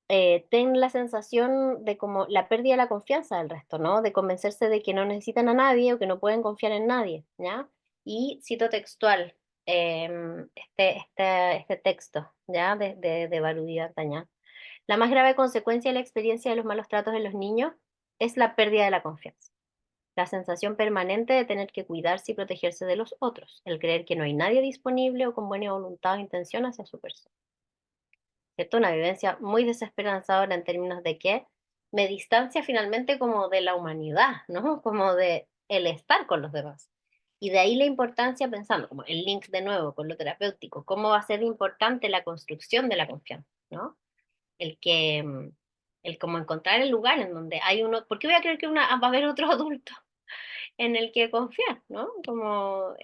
ten la sensación de como la pérdida de la confianza del resto, ¿no? De convencerse de que no necesitan a nadie o que no pueden confiar en nadie, ¿ya? Y cito textual, este texto, ¿ya? De Barudy D'Artagnan. La más grave consecuencia de la experiencia de los malos tratos en los niños es la pérdida de la confianza. La sensación permanente de tener que cuidarse y protegerse de los otros, el creer que no hay nadie disponible o con buena voluntad o intención hacia su persona. ¿Cierto? Una vivencia muy desesperanzadora en términos de que me distancia finalmente como de la humanidad, ¿no? Como de el estar con los demás. Y de ahí la importancia, pensando como el link de nuevo con lo terapéutico, cómo va a ser importante la construcción de la confianza, ¿no? El que, el como encontrar el lugar en donde hay uno, ¿por qué voy a creer que va a haber otro adulto en el que confiar, ¿no? Como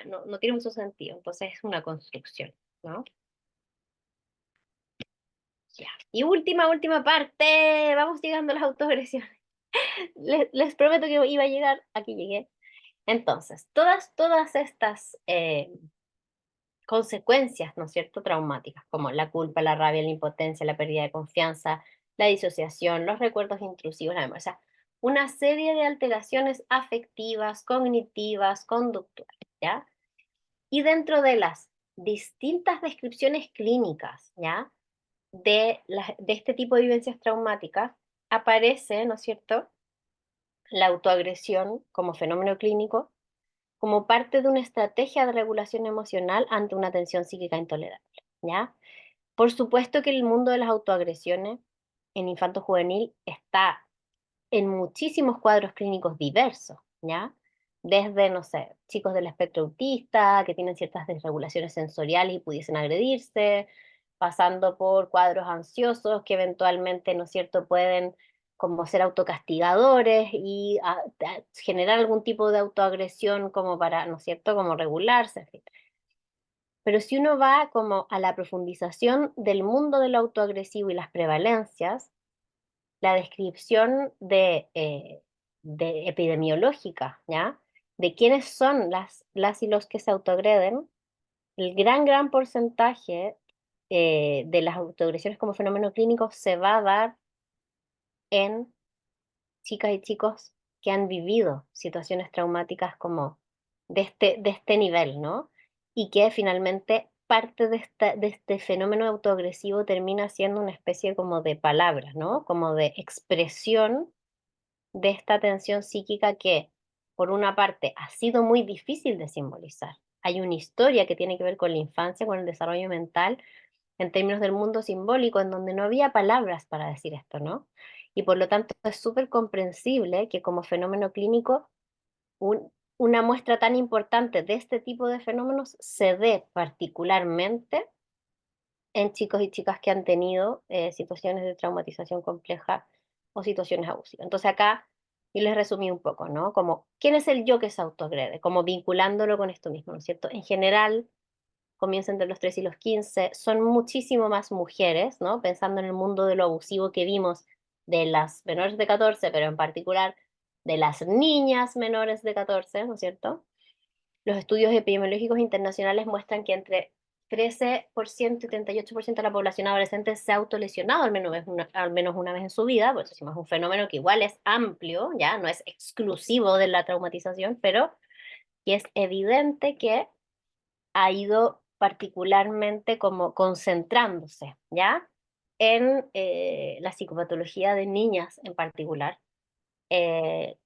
no tiene mucho sentido, entonces es una construcción, ¿no? Ya. Y última parte, vamos llegando a las autoagresiones. Les prometo que iba a llegar, aquí llegué. Entonces, todas estas consecuencias, ¿no es cierto?, traumáticas, como la culpa, la rabia, la impotencia, la pérdida de confianza, la disociación, los recuerdos intrusivos, la memoria, o sea, una serie de alteraciones afectivas, cognitivas, conductuales, ¿ya? Y dentro de las distintas descripciones clínicas, ¿ya?, de este tipo de vivencias traumáticas, aparece, ¿no es cierto?, la autoagresión como fenómeno clínico, como parte de una estrategia de regulación emocional ante una tensión psíquica intolerable, ¿ya? Por supuesto que el mundo de las autoagresiones en infanto juvenil está en muchísimos cuadros clínicos diversos, ¿ya? Desde, no sé, chicos del espectro autista que tienen ciertas desregulaciones sensoriales y pudiesen agredirse, pasando por cuadros ansiosos que eventualmente, ¿no es cierto?, pueden como ser autocastigadores y generar algún tipo de autoagresión como para, ¿no es cierto?, como regularse, en fin. Pero si uno va como a la profundización del mundo del autoagresivo y las prevalencias, la descripción de epidemiológica, ¿ya? De quiénes son las y los que se autoagreden, el gran porcentaje de las autoagresiones como fenómeno clínico se va a dar en chicas y chicos que han vivido situaciones traumáticas como de este nivel, ¿no? Y que finalmente parte de este fenómeno autoagresivo termina siendo una especie como de palabra, ¿no? Como de expresión de esta tensión psíquica que, por una parte, ha sido muy difícil de simbolizar. Hay una historia que tiene que ver con la infancia, con el desarrollo mental, en términos del mundo simbólico, en donde no había palabras para decir esto, ¿no? Y por lo tanto es súper comprensible que como fenómeno clínico, una muestra tan importante de este tipo de fenómenos se dé particularmente en chicos y chicas que han tenido situaciones de traumatización compleja o situaciones abusivas. Entonces acá yo les resumí un poco, ¿no? Como, ¿quién es el yo que se autoagrede? Como vinculándolo con esto mismo, ¿no es cierto? En general, comienza entre los 3 y los 15, son muchísimo más mujeres, ¿no? Pensando en el mundo de lo abusivo que vimos de las menores de 14, pero en particular de las niñas menores de 14, ¿no es cierto? Los estudios epidemiológicos internacionales muestran que entre 13% y 38% de la población adolescente se ha autolesionado al menos una vez en su vida, por eso decimos un fenómeno que igual es amplio, ya no es exclusivo de la traumatización, pero que es evidente que ha ido particularmente como concentrándose, ¿ya? En la psicopatología de niñas en particular, eh,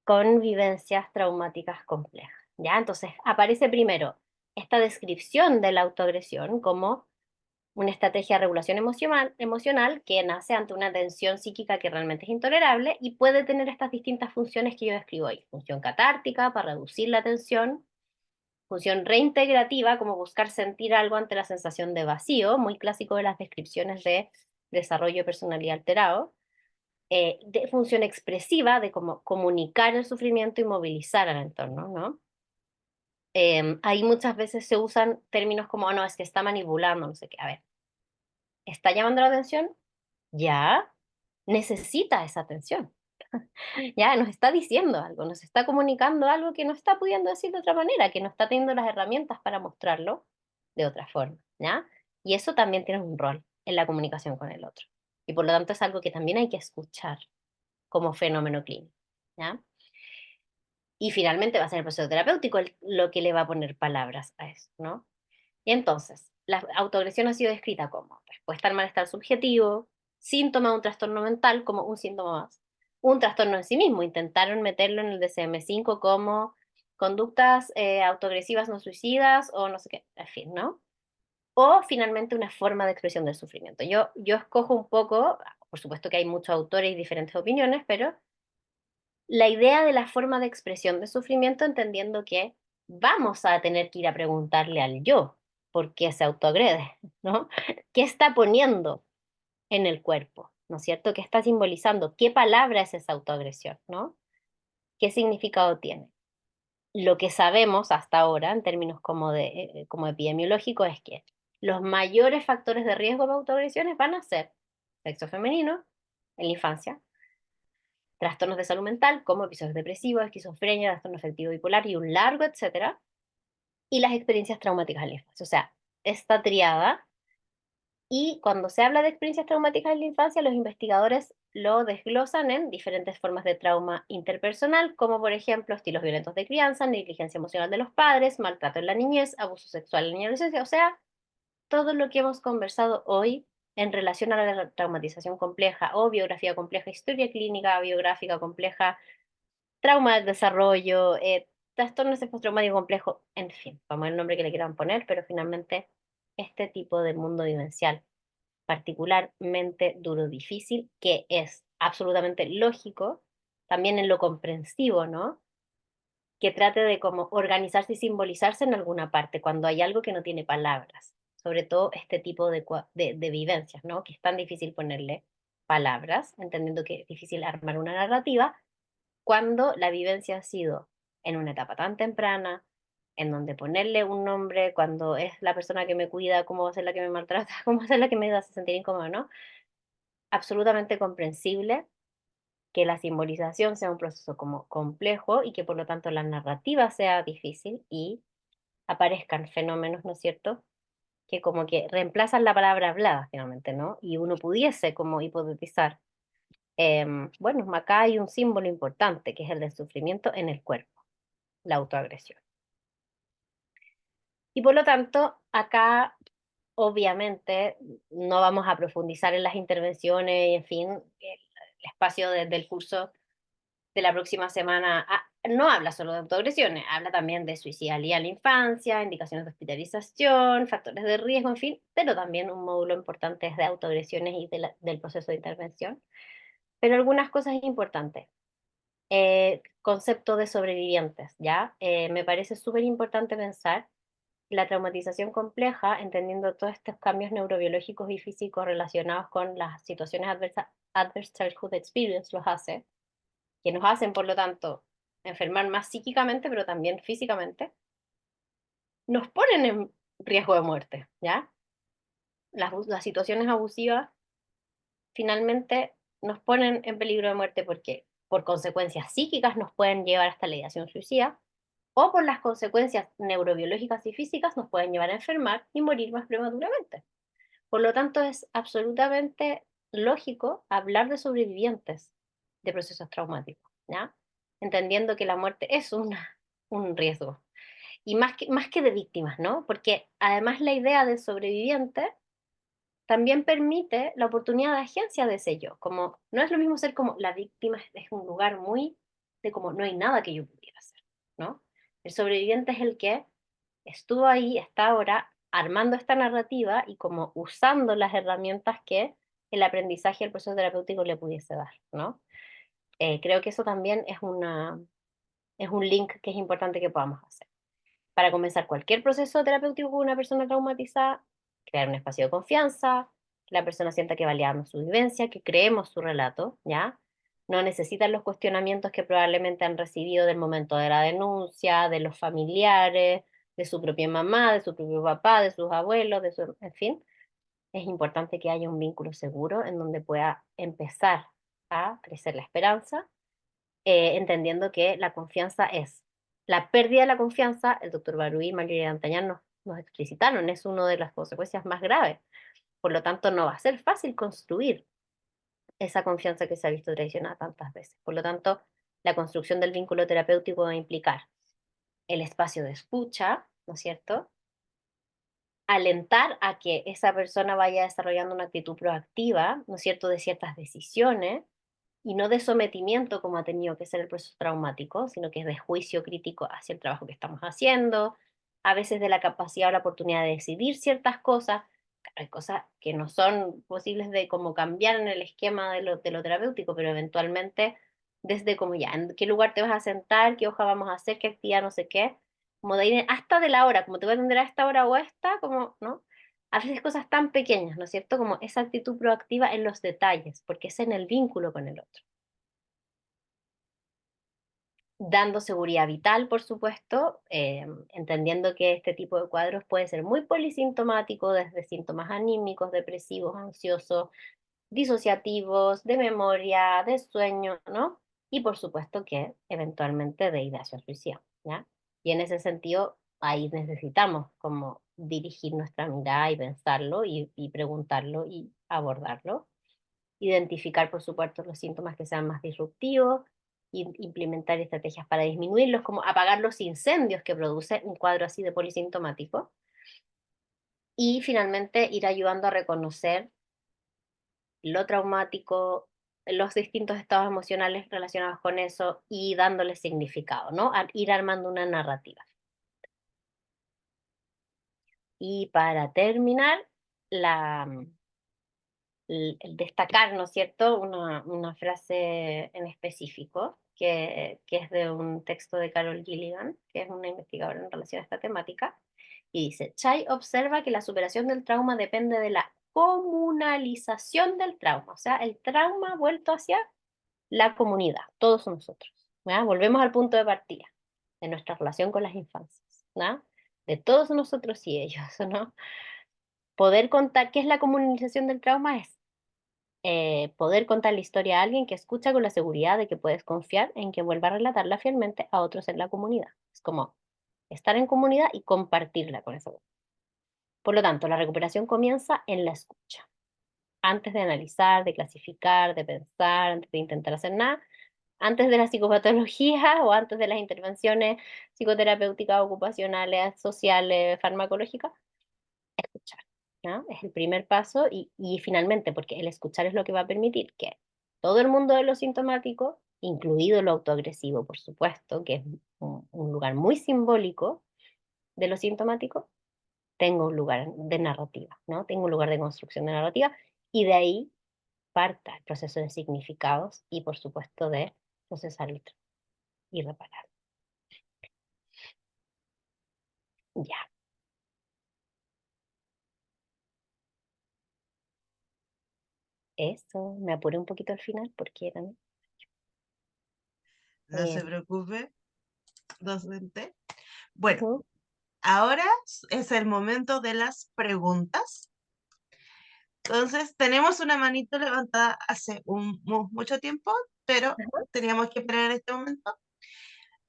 con vivencias traumáticas complejas, ¿ya? Entonces aparece primero esta descripción de la autoagresión como una estrategia de regulación emocional que nace ante una tensión psíquica que realmente es intolerable y puede tener estas distintas funciones que yo describo ahí. Función catártica para reducir la tensión, función reintegrativa, como buscar sentir algo ante la sensación de vacío, muy clásico de las descripciones de desarrollo de personalidad alterado. De función expresiva, de cómo comunicar el sufrimiento y movilizar al entorno, ¿no? Ahí muchas veces se usan términos como, "Oh, no, es que está manipulando, no sé qué". A ver, ¿está llamando la atención? Ya, necesita esa atención. Ya, nos está diciendo algo, nos está comunicando algo que no está pudiendo decir de otra manera, que no está teniendo las herramientas para mostrarlo de otra forma, ¿ya? Y eso también tiene un rol en la comunicación con el otro. y por lo tanto es algo que también hay que escuchar como fenómeno clínico, ¿ya? Y finalmente va a ser el proceso terapéutico lo que le va a poner palabras a eso, ¿no? Y entonces, la autoagresión ha sido descrita como respuesta al malestar subjetivo, síntoma de un trastorno mental como un síntoma más, un trastorno en sí mismo. Intentaron meterlo en el DSM-5 como conductas autoagresivas no suicidas o no sé qué, en fin, ¿no? O finalmente una forma de expresión del sufrimiento. Yo escojo un poco, por supuesto que hay muchos autores y diferentes opiniones, pero la idea de la forma de expresión de sufrimiento, entendiendo que vamos a tener que ir a preguntarle al yo por qué se autoagrede, ¿no? ¿Qué está poniendo en el cuerpo? ¿No es cierto? ¿Qué está simbolizando? ¿Qué palabra es esa autoagresión? ¿No? ¿Qué significado tiene? Lo que sabemos hasta ahora, en términos como epidemiológico, es que los mayores factores de riesgo de autoagresiones van a ser sexo femenino en la infancia, trastornos de salud mental como episodios depresivos, esquizofrenia, trastorno afectivo bipolar y un largo etcétera, y las experiencias traumáticas en la infancia. O sea, esta triada, y cuando se habla de experiencias traumáticas en la infancia, los investigadores lo desglosan en diferentes formas de trauma interpersonal, como por ejemplo estilos violentos de crianza, negligencia emocional de los padres, maltrato en la niñez, abuso sexual en la adolescencia, o sea, todo lo que hemos conversado hoy en relación a la traumatización compleja o biografía compleja, historia clínica biográfica compleja, trauma del desarrollo, trastornos postraumático complejo, en fin, vamos el nombre que le quieran poner, pero finalmente este tipo de mundo vivencial particularmente duro, difícil, que es absolutamente lógico, también en lo comprensivo, ¿no? Que trate de como organizarse y simbolizarse en alguna parte cuando hay algo que no tiene palabras, sobre todo este tipo de vivencias, ¿no? Que es tan difícil ponerle palabras, entendiendo que es difícil armar una narrativa, cuando la vivencia ha sido en una etapa tan temprana, en donde ponerle un nombre cuando es la persona que me cuida, cómo va a ser la que me maltrata, cómo va a ser la que me hace sentir incómoda, ¿no? Absolutamente comprensible que la simbolización sea un proceso como complejo y que por lo tanto la narrativa sea difícil y aparezcan fenómenos, ¿no es cierto?, que como que reemplazan la palabra hablada finalmente, ¿no? Y uno pudiese como hipotetizar, bueno, acá hay un símbolo importante que es el del sufrimiento en el cuerpo, la autoagresión. Y por lo tanto, acá obviamente no vamos a profundizar en las intervenciones y en fin, el espacio del curso de la próxima semana no habla solo de autoagresiones, habla también de suicidalidad en la infancia, indicaciones de hospitalización, factores de riesgo, en fin, pero también un módulo importante es de autoagresiones y del proceso de intervención. Pero algunas cosas importantes. Concepto de sobrevivientes, ¿ya? Me parece súper importante pensar la traumatización compleja, entendiendo todos estos cambios neurobiológicos y físicos relacionados con las situaciones adverse childhood experience, los hace, que nos hacen, por lo tanto, enfermar más psíquicamente, pero también físicamente, nos ponen en riesgo de muerte, ¿ya? Las situaciones abusivas finalmente nos ponen en peligro de muerte porque por consecuencias psíquicas nos pueden llevar hasta la ideación suicida o por las consecuencias neurobiológicas y físicas nos pueden llevar a enfermar y morir más prematuramente. Por lo tanto, es absolutamente lógico hablar de sobrevivientes de procesos traumáticos, ¿ya? Entendiendo que la muerte es un riesgo. Y más que de víctimas, ¿no? Porque además la idea de sobreviviente también permite la oportunidad de agencia de ese yo. Como no es lo mismo ser como la víctima, es un lugar muy de como no hay nada que yo pudiera hacer, ¿no? El sobreviviente es el que estuvo ahí, está ahora armando esta narrativa y como usando las herramientas que el aprendizaje del proceso terapéutico le pudiese dar, ¿no? Creo que eso también es un link que es importante que podamos hacer. Para comenzar cualquier proceso terapéutico con una persona traumatizada, crear un espacio de confianza, que la persona sienta que validamos su vivencia, que creemos su relato, ¿ya? No necesitan los cuestionamientos que probablemente han recibido del momento de la denuncia, de los familiares, de su propia mamá, de su propio papá, de sus abuelos, en fin. Es importante que haya un vínculo seguro en donde pueda empezar a crecer la esperanza, entendiendo que la confianza es la pérdida de la confianza. El doctor Baruí y María Antañán nos explicitaron, es una de las consecuencias más graves. Por lo tanto, no va a ser fácil construir. esa confianza que se ha visto traicionada tantas veces. Por lo tanto, la construcción del vínculo terapéutico va a implicar el espacio de escucha, ¿no es cierto? Alentar a que esa persona vaya desarrollando una actitud proactiva, ¿no es cierto?, de ciertas decisiones y no de sometimiento como ha tenido que ser el proceso traumático, sino que es de juicio crítico hacia el trabajo que estamos haciendo, a veces de la capacidad o la oportunidad de decidir ciertas cosas. Claro, hay cosas que no son posibles de como cambiar en el esquema de lo terapéutico, pero eventualmente desde como ya, en qué lugar te vas a sentar, qué hoja vamos a hacer, qué actividad, no sé qué, como de ir hasta de la hora, como te voy a atender a esta hora o a esta, como, ¿no? A veces cosas tan pequeñas, ¿no es cierto? Como esa actitud proactiva en los detalles, porque es en el vínculo con el otro. Dando seguridad vital, por supuesto, entendiendo que este tipo de cuadros puede ser muy polisintomático, desde síntomas anímicos, depresivos, ansiosos, disociativos, de memoria, de sueño, ¿no? Y por supuesto que eventualmente de ideación suicida, ¿ya? Y en ese sentido, ahí necesitamos como dirigir nuestra mirada y pensarlo y preguntarlo y abordarlo. Identificar, por supuesto, los síntomas que sean más disruptivos, y implementar estrategias para disminuirlos, como apagar los incendios que produce un cuadro así de polisintomático. Y finalmente ir ayudando a reconocer lo traumático, los distintos estados emocionales relacionados con eso y dándole significado, ¿no? Ir armando una narrativa. Y para terminar, el destacar, ¿no es cierto?, una frase en específico, que es de un texto de Carol Gilligan, que es una investigadora en relación a esta temática, y dice, Chai observa que la superación del trauma depende de la comunalización del trauma, o sea, el trauma vuelto hacia la comunidad, todos nosotros. ¿Ya? Volvemos al punto de partida, de nuestra relación con las infancias, ¿ya? De todos nosotros y ellos, ¿no? Poder contar qué es la comunalización del trauma es poder contar la historia a alguien que escucha con la seguridad de que puedes confiar en que vuelva a relatarla fielmente a otros en la comunidad. Es como estar en comunidad y compartirla con esa. Por lo tanto, la recuperación comienza en la escucha. Antes de analizar, de clasificar, de pensar, antes de intentar hacer nada, antes de la psicopatología o antes de las intervenciones psicoterapéuticas, ocupacionales, sociales, farmacológicas, escuchar, ¿no? Es el primer paso y finalmente, porque el escuchar es lo que va a permitir que todo el mundo de lo sintomático, incluido lo autoagresivo, por supuesto, que es un lugar muy simbólico de lo sintomático, tenga un lugar de narrativa, ¿no? Tengo un lugar de construcción de narrativa y de ahí parta el proceso de significados y, por supuesto, de procesar y reparar. Ya, eso, me apuré un poquito al final porque eran... No se eh, preocupe, docente. Bueno, ujú, ahora es el momento de las preguntas. Entonces, tenemos una manito levantada hace mucho tiempo, pero teníamos que esperar en este momento.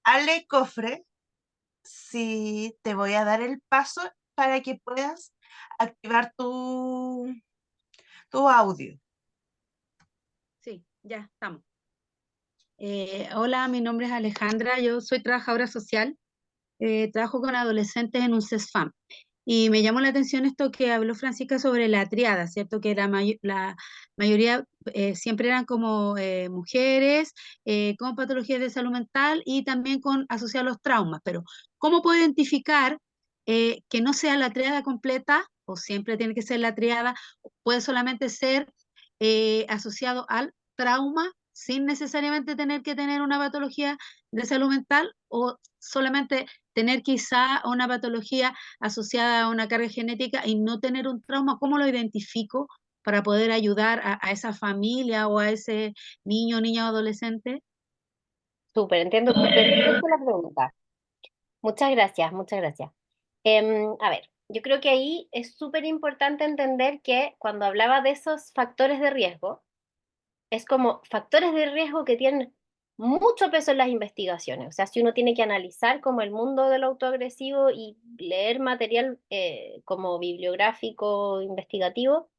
Ale Cofre, si te voy a dar el paso para que puedas activar tu audio. Sí, ya estamos. Hola, mi nombre es Alejandra, yo soy trabajadora social, trabajo con adolescentes en un CESFAM. Y me llamó la atención esto que habló Francisca sobre la triada, ¿cierto? Que la mayoría siempre eran como mujeres con patologías de salud mental y también con asociados a los traumas. Pero, ¿cómo puedo identificar que no sea la triada completa o siempre tiene que ser la triada? Puede solamente ser asociado al trauma sin necesariamente tener que tener una patología de salud mental o solamente tener quizá una patología asociada a una carga genética y no tener un trauma. ¿Cómo lo identifico para poder ayudar a esa familia o a ese niño, niña o adolescente? súper, entiendo perfecto la pregunta. Muchas gracias, muchas gracias. A ver, yo creo que ahí es súper importante entender que cuando hablaba de esos factores de riesgo, es como factores de riesgo que tienen mucho peso en las investigaciones. O sea, si uno tiene que analizar como el mundo del autoagresivo y leer material como bibliográfico, investigativo,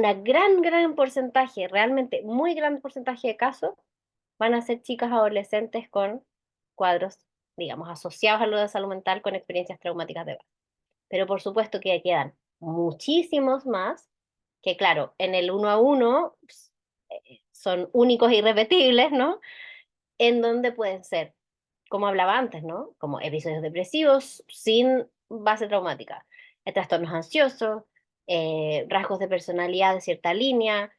gran porcentaje, realmente muy gran porcentaje de casos, van a ser chicas adolescentes con cuadros, digamos, asociados a lo de salud mental con experiencias traumáticas de base. Pero por supuesto que quedan muchísimos más, que claro, en el uno a uno son únicos e irrepetibles, ¿no? En donde pueden ser, como hablaba antes, ¿no? Como episodios depresivos sin base traumática, trastornos ansiosos, rasgos de personalidad de cierta línea,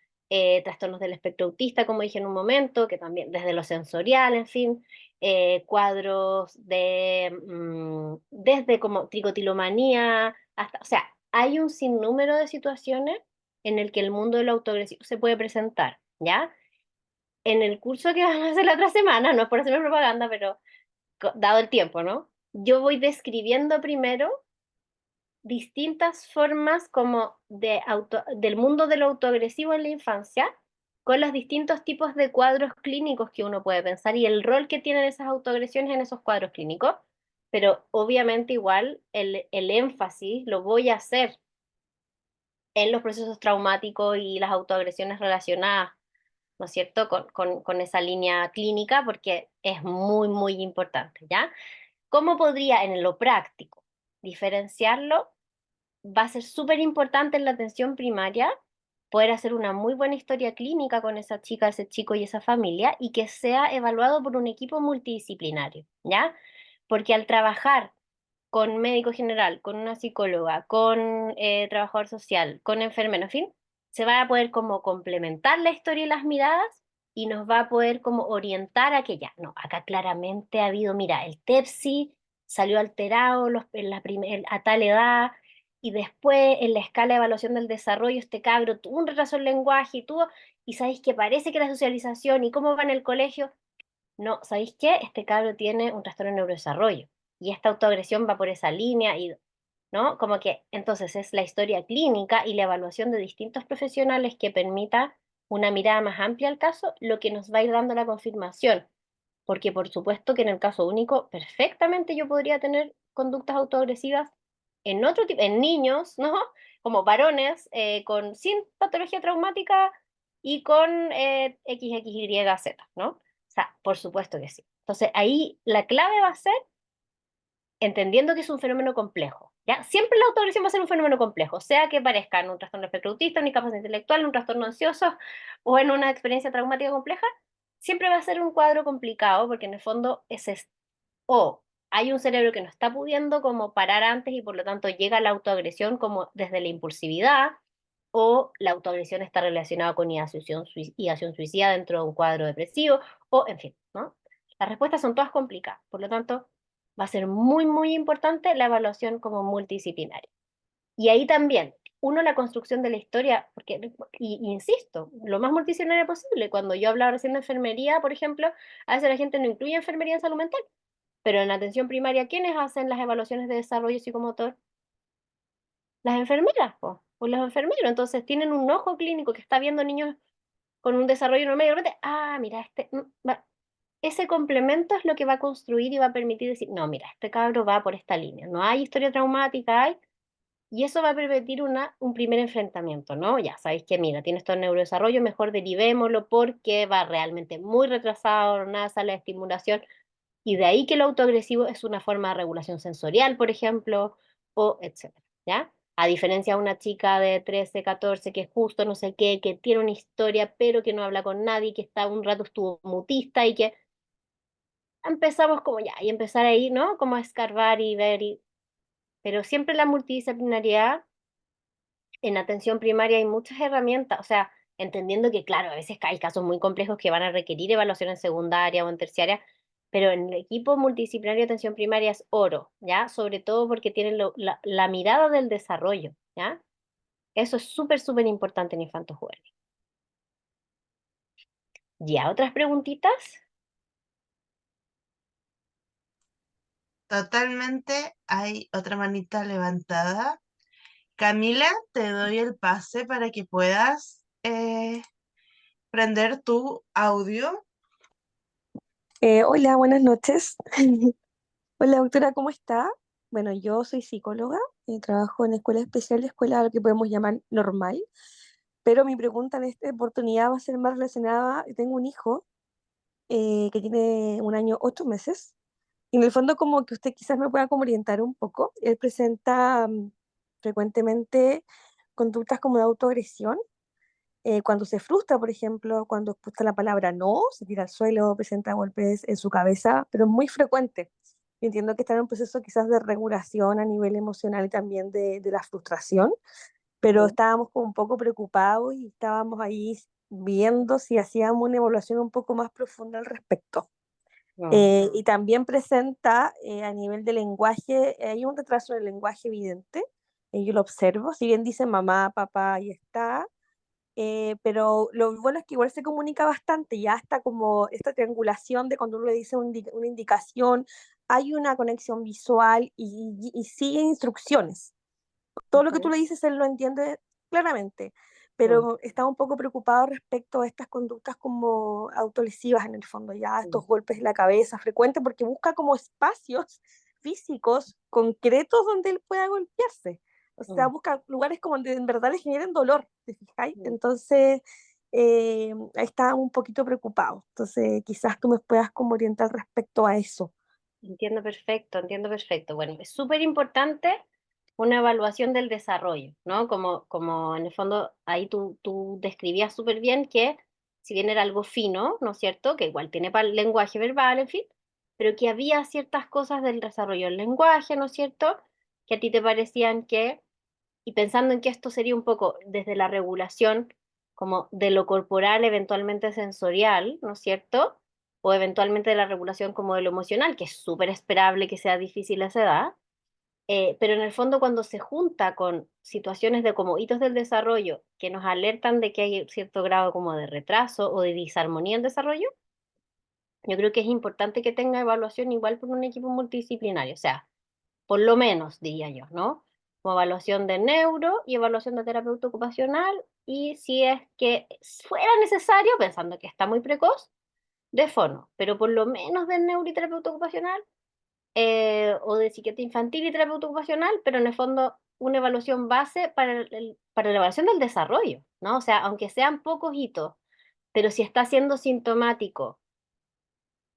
trastornos del espectro autista, como dije en un momento, que también desde lo sensorial, en fin, cuadros desde como tricotilomanía hasta, o sea, hay un sinnúmero de situaciones en el que el mundo del autoagresivo se puede presentar, ¿ya? En el curso que vamos a hacer la otra semana, no es por hacerme propaganda, pero dado el tiempo, ¿no? Yo voy describiendo primero distintas formas como del mundo del autoagresivo en la infancia, con los distintos tipos de cuadros clínicos que uno puede pensar y el rol que tienen esas autoagresiones en esos cuadros clínicos, pero obviamente igual el énfasis lo voy a hacer en los procesos traumáticos y las autoagresiones relacionadas, ¿no es cierto?, con esa línea clínica, porque es muy importante, ¿ya? ¿Cómo podría en lo práctico diferenciarlo? Va a ser súper importante en la atención primaria poder hacer una muy buena historia clínica con esa chica, ese chico y esa familia y que sea evaluado por un equipo multidisciplinario, ¿ya? Porque al trabajar con médico general, con una psicóloga, con trabajador social, con enfermero, en fin, se va a poder como complementar la historia y las miradas y nos va a poder como orientar a que ya, no, acá claramente ha habido, mira, el TEPSI salió alterado a tal edad y después en la escala de evaluación del desarrollo este cabro tuvo un retraso en lenguaje y sabéis que parece que la socialización y cómo va en el colegio, no, ¿sabéis qué? Este cabro tiene un trastorno de neurodesarrollo y esta autoagresión va por esa línea y, ¿no? Como que entonces es la historia clínica y la evaluación de distintos profesionales que permita una mirada más amplia al caso, lo que nos va a ir dando la confirmación. Porque por supuesto que en el caso único, perfectamente yo podría tener conductas autoagresivas en otro tipo, en niños, ¿no? Como varones, sin patología traumática y con XXYZ, ¿no? O sea, por supuesto que sí. Entonces ahí la clave va a ser entendiendo que es un fenómeno complejo, ¿ya? Siempre la autoagresión va a ser un fenómeno complejo, sea que parezca en un trastorno de espectro autista, una incapacidad intelectual, en un trastorno ansioso o en una experiencia traumática compleja, siempre va a ser un cuadro complicado porque en el fondo o hay un cerebro que no está pudiendo como parar antes y por lo tanto llega la autoagresión como desde la impulsividad o la autoagresión está relacionada con ideación suicida dentro de un cuadro depresivo o en fin, ¿no? Las respuestas son todas complicadas, por lo tanto va a ser muy importante la evaluación como multidisciplinaria. Y ahí también, uno, la construcción de la historia, porque, insisto, lo más multidisciplinaria posible. Cuando yo hablaba recién de enfermería, por ejemplo, a veces la gente no incluye enfermería en salud mental, pero en la atención primaria, ¿quiénes hacen las evaluaciones de desarrollo psicomotor? Las enfermeras, o los enfermeros. Entonces tienen un ojo clínico que está viendo niños con un desarrollo normal y de repente, mira, ese complemento es lo que va a construir y va a permitir decir, no, mira, este cabro va por esta línea, no hay historia traumática, y eso va a permitir un primer enfrentamiento, ¿no? Ya sabéis que, mira, tiene esto en neurodesarrollo, mejor derivémoslo porque va realmente muy retrasado, nada sale de estimulación, y de ahí que lo autoagresivo es una forma de regulación sensorial, por ejemplo, o etcétera, ¿ya? A diferencia de una chica de 13, 14, que es justo no sé qué, que tiene una historia, pero que no habla con nadie, que está un rato estuvo mutista y que empezamos como ya, y empezar ahí, ¿no? Como a escarbar y ver, pero siempre la multidisciplinariedad en atención primaria hay muchas herramientas, o sea, entendiendo que, claro, a veces hay casos muy complejos que van a requerir evaluación en secundaria o en terciaria, pero en el equipo multidisciplinario de atención primaria es oro, ¿ya? Sobre todo porque tienen la mirada del desarrollo, ¿ya? Eso es súper importante en infantos juvenil. ¿Ya otras preguntitas? Totalmente, hay otra manita levantada. Camila, te doy el pase para que puedas prender tu audio. Hola, buenas noches. Hola, doctora, ¿cómo está? Bueno, yo soy psicóloga, trabajo en escuela especial, escuela lo que podemos llamar normal. pero mi pregunta en esta oportunidad va a ser más relacionada, tengo un hijo que tiene 1 año, 8 meses, y en el fondo como que usted quizás me pueda como orientar un poco. Él presenta frecuentemente conductas como de autoagresión, cuando se frustra, por ejemplo, cuando escucha la palabra no, se tira al suelo, presenta golpes en su cabeza, pero es muy frecuente. Y entiendo que está en un proceso quizás de regulación a nivel emocional y también de la frustración, pero Ujú. estábamos como un poco preocupados y estábamos ahí viendo si hacíamos una evaluación un poco más profunda al respecto. Mm. Y también presenta a nivel de lenguaje, hay un retraso en el lenguaje evidente, yo lo observo, si bien dice mamá, papá, y está, pero lo bueno es que igual se comunica bastante, ya está como esta triangulación de cuando uno le dice una indicación, hay una conexión visual y sigue instrucciones. Todo lo que tú Ujú. le dices, él lo entiende claramente, Mm. pero está un poco preocupado respecto a estas conductas como autolesivas en el fondo, ya Mm. estos golpes en la cabeza frecuentes, porque busca como espacios físicos concretos donde él pueda golpearse. O sea, Mm. busca lugares como donde en verdad le generen dolor, ¿te fijáis? Mm. Entonces, está un poquito preocupado. Entonces, quizás tú me puedas como orientar respecto a eso. Entiendo perfecto, entiendo perfecto. Bueno, es súper importante una evaluación del desarrollo, ¿no? Como en el fondo ahí tú describías súper bien que si bien era algo fino, ¿no es cierto? Que igual tiene para el lenguaje verbal, en fin, pero que había ciertas cosas del desarrollo del lenguaje, ¿no es cierto? Que a ti te parecían que, y pensando en que esto sería un poco desde la regulación como de lo corporal, eventualmente sensorial, ¿no es cierto? O eventualmente de la regulación como de lo emocional, que es súper esperable que sea difícil a esa edad, pero en el fondo cuando se junta con situaciones de como hitos del desarrollo que nos alertan de que hay cierto grado como de retraso o de disarmonía en desarrollo, yo creo que es importante que tenga evaluación igual por un equipo multidisciplinario, o sea, por lo menos, diría yo, ¿no? Como evaluación de neuro y evaluación de terapeuta ocupacional, y si es que fuera necesario, pensando que está muy precoz, de fono, pero por lo menos de neuro y terapeuta ocupacional, o de psiquiatría infantil y terapeuta ocupacional, pero en el fondo una evaluación base para la evaluación del desarrollo, ¿no? O sea, aunque sean pocos hitos, pero si está siendo sintomático,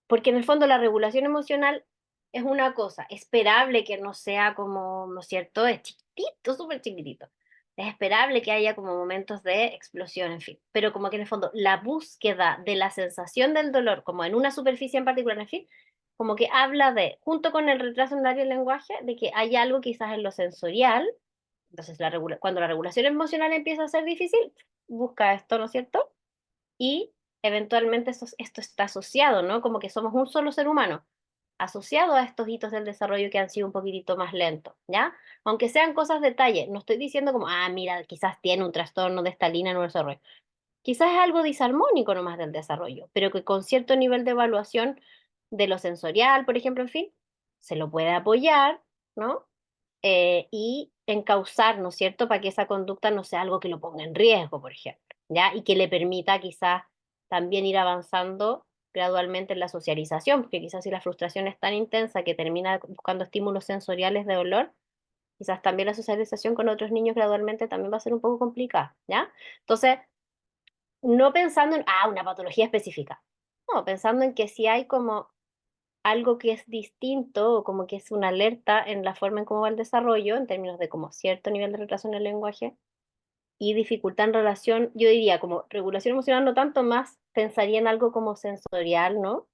porque en el fondo la regulación emocional es una cosa, esperable que no sea como, ¿no es cierto? Es chiquitito, súper chiquitito. Es esperable que haya como momentos de explosión, en fin. Pero como que en el fondo la búsqueda de la sensación del dolor, como en una superficie en particular, en fin, como que habla de, junto con el retraso en el área del lenguaje, de que hay algo quizás en lo sensorial. Entonces, cuando la regulación emocional empieza a ser difícil, busca esto, ¿no es cierto? Y eventualmente esto está asociado, ¿no? Como que somos un solo ser humano, asociado a estos hitos del desarrollo que han sido un poquitito más lentos, ¿ya? Aunque sean cosas detalle, no estoy diciendo como, ah, mira, quizás tiene un trastorno de esta línea en el desarrollo. Quizás es algo disarmónico nomás del desarrollo, pero que con cierto nivel de evaluación de lo sensorial, por ejemplo, en fin, se lo puede apoyar, ¿no? Y encauzar, ¿no es cierto?, para que esa conducta no sea algo que lo ponga en riesgo, por ejemplo, ¿ya? Y que le permita quizás también ir avanzando gradualmente en la socialización, porque quizás si la frustración es tan intensa que termina buscando estímulos sensoriales de dolor, quizás también la socialización con otros niños gradualmente también va a ser un poco complicada, ¿ya? Entonces, no pensando en, una patología específica, no, pensando en que si hay como algo que es distinto o como que es una alerta en la forma en cómo va el desarrollo, en términos de como cierto nivel de retraso en el lenguaje y dificultad en relación, yo diría como regulación emocional, no tanto más, pensaría en algo como sensorial, ¿no?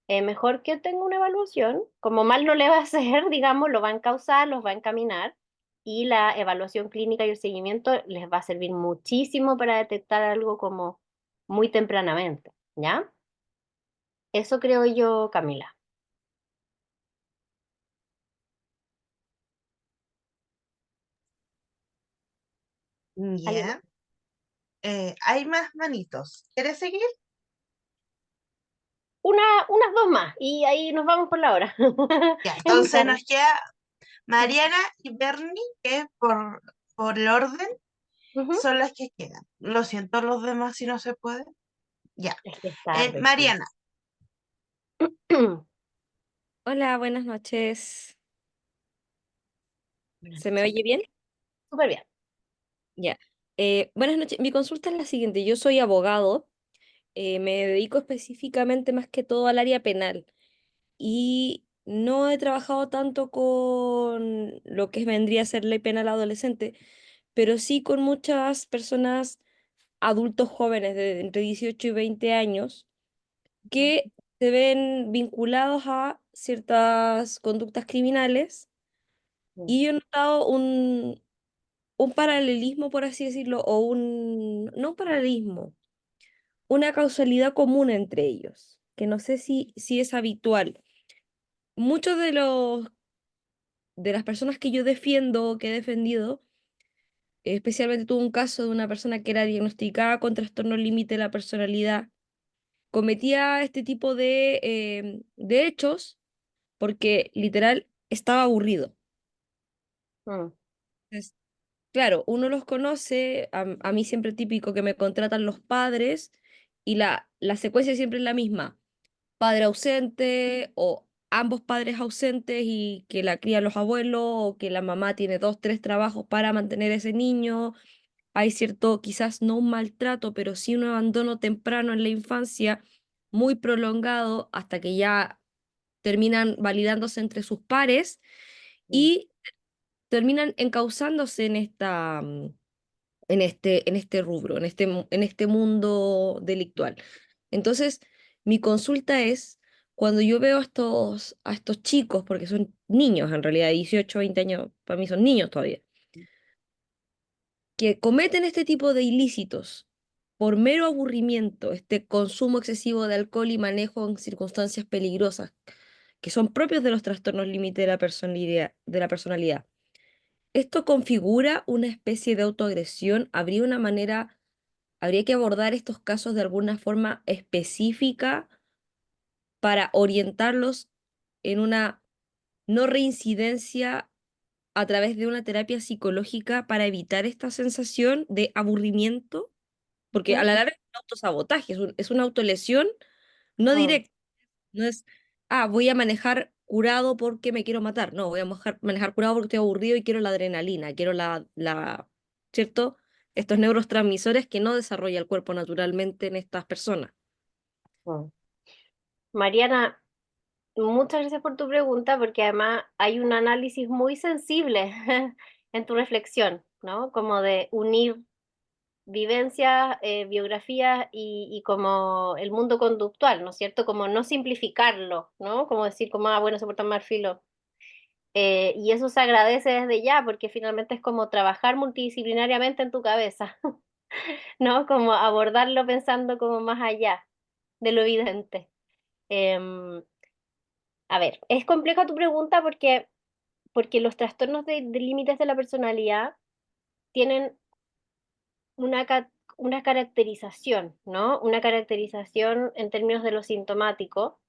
Mejor que tenga una evaluación, como mal no le va a hacer, digamos, lo va a encauzar, los va a encaminar y la evaluación clínica y el seguimiento les va a servir muchísimo para detectar algo como muy tempranamente, ¿ya? Eso creo yo, Camila. ¿Alguien más? Ya. Hay más manitos. ¿Quieres seguir? Unas dos más y ahí nos vamos por la hora. Ya, Es muy entonces tarde. nos queda Mariana y Bernie, que por el orden Ujú. son las que quedan. Lo siento los demás si no se puede. Ya. Es que es tarde, sí. Mariana, Hola, buenas noches. Buenas ¿Se me noches. oye bien? Súper bien. Ya. Buenas noches. Mi consulta es la siguiente. Yo soy abogado, me dedico específicamente más que todo al área penal y no he trabajado tanto con lo que vendría a ser ley penal adolescente, pero sí con muchas personas, adultos jóvenes de entre 18 y 20 años, que se ven vinculados a ciertas conductas criminales y yo he notado un paralelismo, por así decirlo, o no un paralelismo, una causalidad común entre ellos, que no sé si es habitual. Muchos de las personas que yo defiendo, que he defendido, especialmente tuve un caso de una persona que era diagnosticada con trastorno límite de la personalidad, cometía este tipo de hechos porque literal estaba aburrido. Mm, Entonces, claro, uno los conoce, a mí siempre típico que me contratan los padres y la secuencia siempre es la misma. Padre ausente o ambos padres ausentes y que la crían los abuelos o que la mamá tiene dos, tres trabajos para mantener a ese niño. Hay cierto, quizás no un maltrato, pero sí un abandono temprano en la infancia, muy prolongado hasta que ya terminan validándose entre sus pares y terminan encauzándose en este rubro, en este mundo delictual. Entonces, mi consulta es, cuando yo veo a estos chicos, porque son niños en realidad, 18 20 años, para mí son niños todavía, que cometen este tipo de ilícitos por mero aburrimiento, este consumo excesivo de alcohol y manejo en circunstancias peligrosas, que son propios de los trastornos límite de la personalidad. ¿Esto configura una especie de autoagresión? Habría que abordar estos casos de alguna forma específica para orientarlos en una no reincidencia a través de una terapia psicológica para evitar esta sensación de aburrimiento? Porque a mm, la larga es un autosabotaje, es una autolesión no mm. directa, no es, voy a manejar curado porque me quiero matar, no, voy a manejar curado porque estoy aburrido y quiero la adrenalina, quiero ¿cierto? Estos neurotransmisores que no desarrolla el cuerpo naturalmente en estas personas. Mm. Mariana, muchas gracias por tu pregunta, porque además hay un análisis muy sensible en tu reflexión, ¿no? Como de unir vivencias, biografías y como el mundo conductual, ¿no es cierto? Como no simplificarlo, ¿no? Como decir, como, bueno, se porta mal filo. Y eso se agradece desde ya, porque finalmente es como trabajar multidisciplinariamente en tu cabeza, ¿no? Como abordarlo pensando como más allá de lo evidente. Em, a ver, es compleja tu pregunta porque los trastornos de límites de la personalidad tienen una caracterización, ¿no? Una caracterización en términos de lo sintomático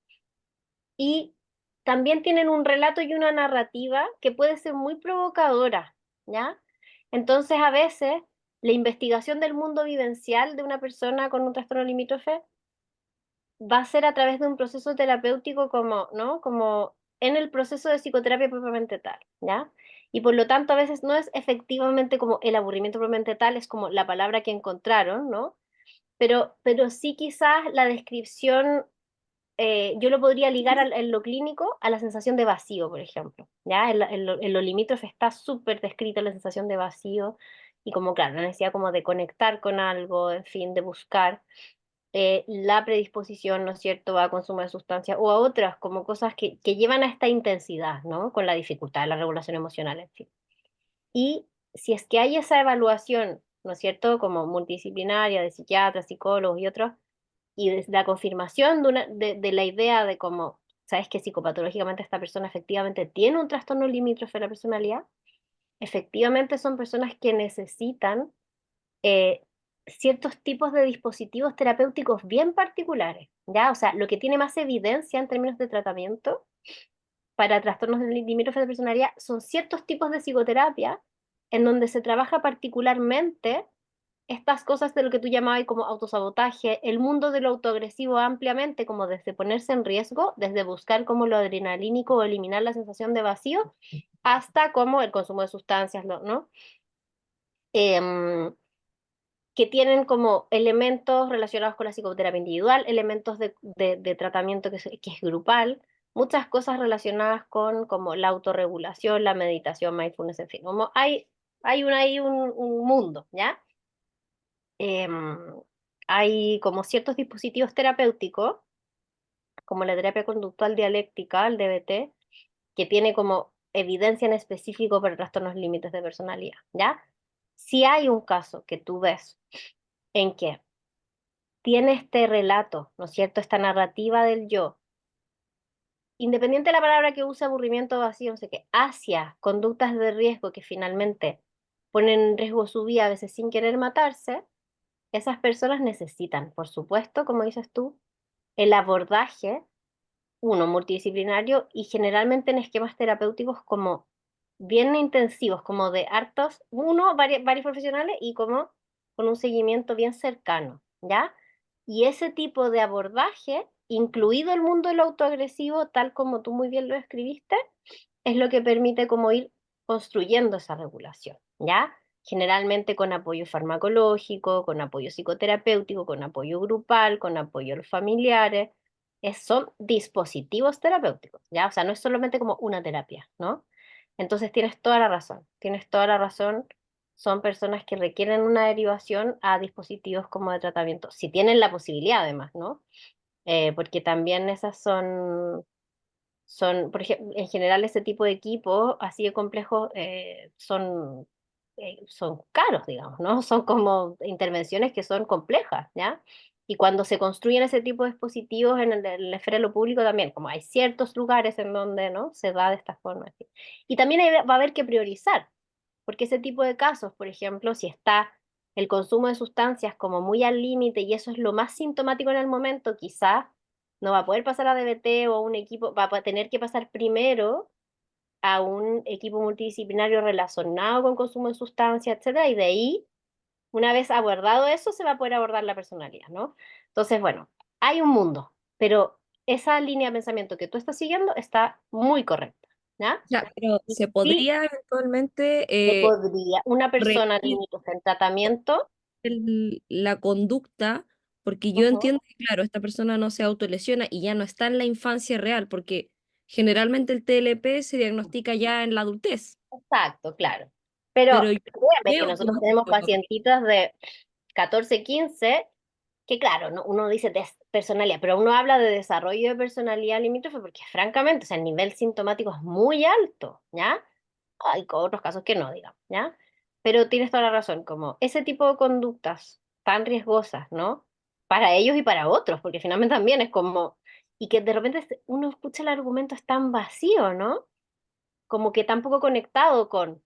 y también tienen un relato y una narrativa que puede ser muy provocadora, ¿ya? Entonces, a veces, la investigación del mundo vivencial de una persona con un trastorno limítrofe va a ser a través de un proceso terapéutico como, ¿no? Como en el proceso de psicoterapia propiamente tal, ¿ya? Y por lo tanto a veces no es efectivamente como el aburrimiento propiamente tal, es como la palabra que encontraron, ¿no? Pero sí quizás la descripción, yo lo podría ligar en lo clínico a la sensación de vacío, por ejemplo, ¿ya? En lo limítrofe está súper descrita la sensación de vacío y como, claro, la necesidad como de conectar con algo, en fin, de buscar la predisposición, ¿no es cierto?, a consumo de sustancias o a otras como cosas que llevan a esta intensidad, ¿no? Con la dificultad de la regulación emocional, en fin. Y si es que hay esa evaluación, ¿no es cierto?, como multidisciplinaria de psiquiatras, psicólogos y otros, y de la confirmación de la idea de cómo, ¿sabes que psicopatológicamente esta persona efectivamente tiene un trastorno limítrofe de la personalidad? Efectivamente son personas que necesitan eh, ciertos tipos de dispositivos terapéuticos bien particulares, ¿ya? O sea, lo que tiene más evidencia en términos de tratamiento para trastornos de limítrofe de personalidad son ciertos tipos de psicoterapia en donde se trabaja particularmente estas cosas de lo que tú llamabas como autosabotaje, el mundo de lo autoagresivo ampliamente, como desde ponerse en riesgo, desde buscar como lo adrenalínico o eliminar la sensación de vacío, hasta como el consumo de sustancias, ¿no? que tienen como elementos relacionados con la psicoterapia individual, elementos de tratamiento que es grupal, muchas cosas relacionadas con como la autorregulación, la meditación, mindfulness, en fin, como hay un mundo, ¿ya? Em, hay como ciertos dispositivos terapéuticos, como la terapia conductual dialéctica, el DBT, que tiene como evidencia en específico para trastornos límites de personalidad, ¿ya? Si hay un caso que tú ves en que tiene este relato, ¿no es cierto? Esta narrativa del yo, independiente de la palabra que use, aburrimiento, vacío, no sé qué, hacia conductas de riesgo que finalmente ponen en riesgo su vida, a veces sin querer matarse, esas personas necesitan, por supuesto, como dices tú, el abordaje, uno, multidisciplinario y generalmente en esquemas terapéuticos como bien intensivos, como de hartos, uno, varios profesionales y como con un seguimiento bien cercano, ¿ya? Y ese tipo de abordaje, incluido el mundo del autoagresivo, tal como tú muy bien lo escribiste, es lo que permite como ir construyendo esa regulación, ¿ya? Generalmente con apoyo farmacológico, con apoyo psicoterapéutico, con apoyo grupal, con apoyo a los familiares. Son dispositivos terapéuticos, ¿ya? O sea, no es solamente como una terapia, ¿no? Entonces tienes toda la razón, tienes toda la razón. Son personas que requieren una derivación a dispositivos como de tratamiento, si tienen la posibilidad además, ¿no? Porque también esas son, por ejemplo, en general ese tipo de equipos así de complejos son caros, digamos, ¿no? Son como intervenciones que son complejas, ¿ya? Y cuando se construyen ese tipo de dispositivos en la esfera de lo público también, como hay ciertos lugares en donde, ¿no? Se da de esta forma. Así. Y también va a haber que priorizar, porque ese tipo de casos, por ejemplo, si está el consumo de sustancias como muy al límite y eso es lo más sintomático en el momento, quizás no va a poder pasar a DBT o a un equipo, va a tener que pasar primero a un equipo multidisciplinario relacionado con consumo de sustancias, etcétera, y de ahí, una vez abordado eso, se va a poder abordar la personalidad, ¿no? Entonces, bueno, hay un mundo, pero esa línea de pensamiento que tú estás siguiendo está muy correcta, ¿ya? Ya, pero Y se sí, podría eventualmente se podría, una persona revertir limítrofe en tratamiento, la conducta, porque yo ujú, entiendo que, claro, esta persona no se autolesiona y ya no está en la infancia real, porque generalmente el TLP se diagnostica ya en la adultez, exacto, claro. Pero pero yo créeme que veo nosotros cómo tenemos pacientitas de 14, 15 que claro, uno dice personalidad, pero uno habla de desarrollo de personalidad limítrofe porque francamente, o sea, el nivel sintomático es muy alto, ¿ya? Hay otros casos que no, digamos, ¿ya? Pero tienes toda la razón, como ese tipo de conductas tan riesgosas, ¿no? Para ellos y para otros, porque finalmente también es como, y que de repente uno escucha el argumento es tan vacío, ¿no? Como que tan poco conectado como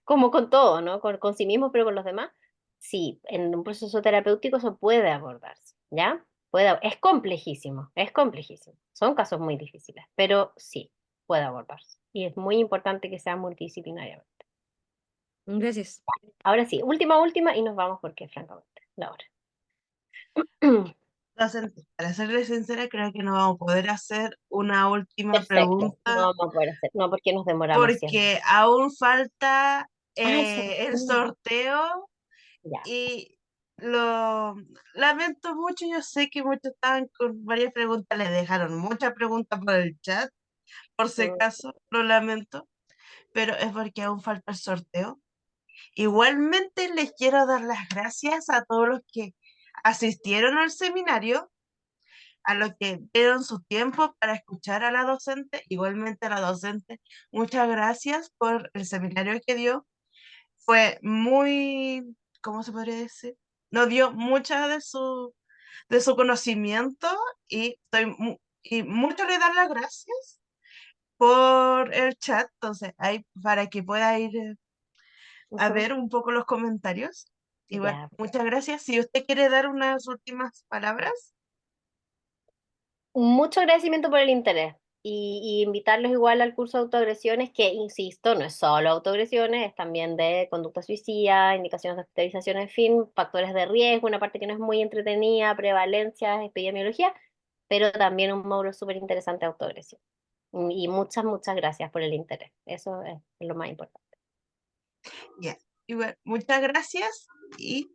como con todo, ¿no? Con sí mismo, pero con los demás. Sí, en un proceso terapéutico eso puede abordarse, ¿ya? Es complejísimo, es complejísimo. Son casos muy difíciles, pero sí, puede abordarse. Y es muy importante que sea multidisciplinariamente. Gracias. Ahora sí, última, y nos vamos porque francamente, la hora. Docente, para serle sincera, creo que no vamos a poder hacer una última Perfecto, no pregunta vamos a poder hacer, no porque nos demoramos siempre. porque aún falta Ah, el sorteo ya. y lo lamento mucho. Yo sé que muchos estaban con varias preguntas, les dejaron muchas preguntas por el chat, por si Mm, acaso, lo lamento, pero es porque aún falta el sorteo. Igualmente les quiero dar las gracias a todos los que asistieron al seminario, a los que dieron su tiempo para escuchar a la docente, igualmente a la docente. Muchas gracias por el seminario que dio. Fue muy, ¿cómo se podría decir? Nos dio mucha de su conocimiento y, y mucho le dan las gracias por el chat. Entonces, ahí para que pueda ir a ujú, ver un poco los comentarios. Igual, ya. muchas gracias. Si usted quiere dar unas últimas palabras. Mucho agradecimiento por el interés y invitarlos igual al curso de autoagresiones, que insisto, no es solo autoagresiones, es también de conducta suicida, indicaciones de hospitalización, en fin, factores de riesgo, una parte que no es muy entretenida, prevalencias, epidemiología, pero también un módulo súper interesante de autoagresión. Y muchas gracias por el interés. Eso es lo más importante. Ya. Y bueno, muchas gracias y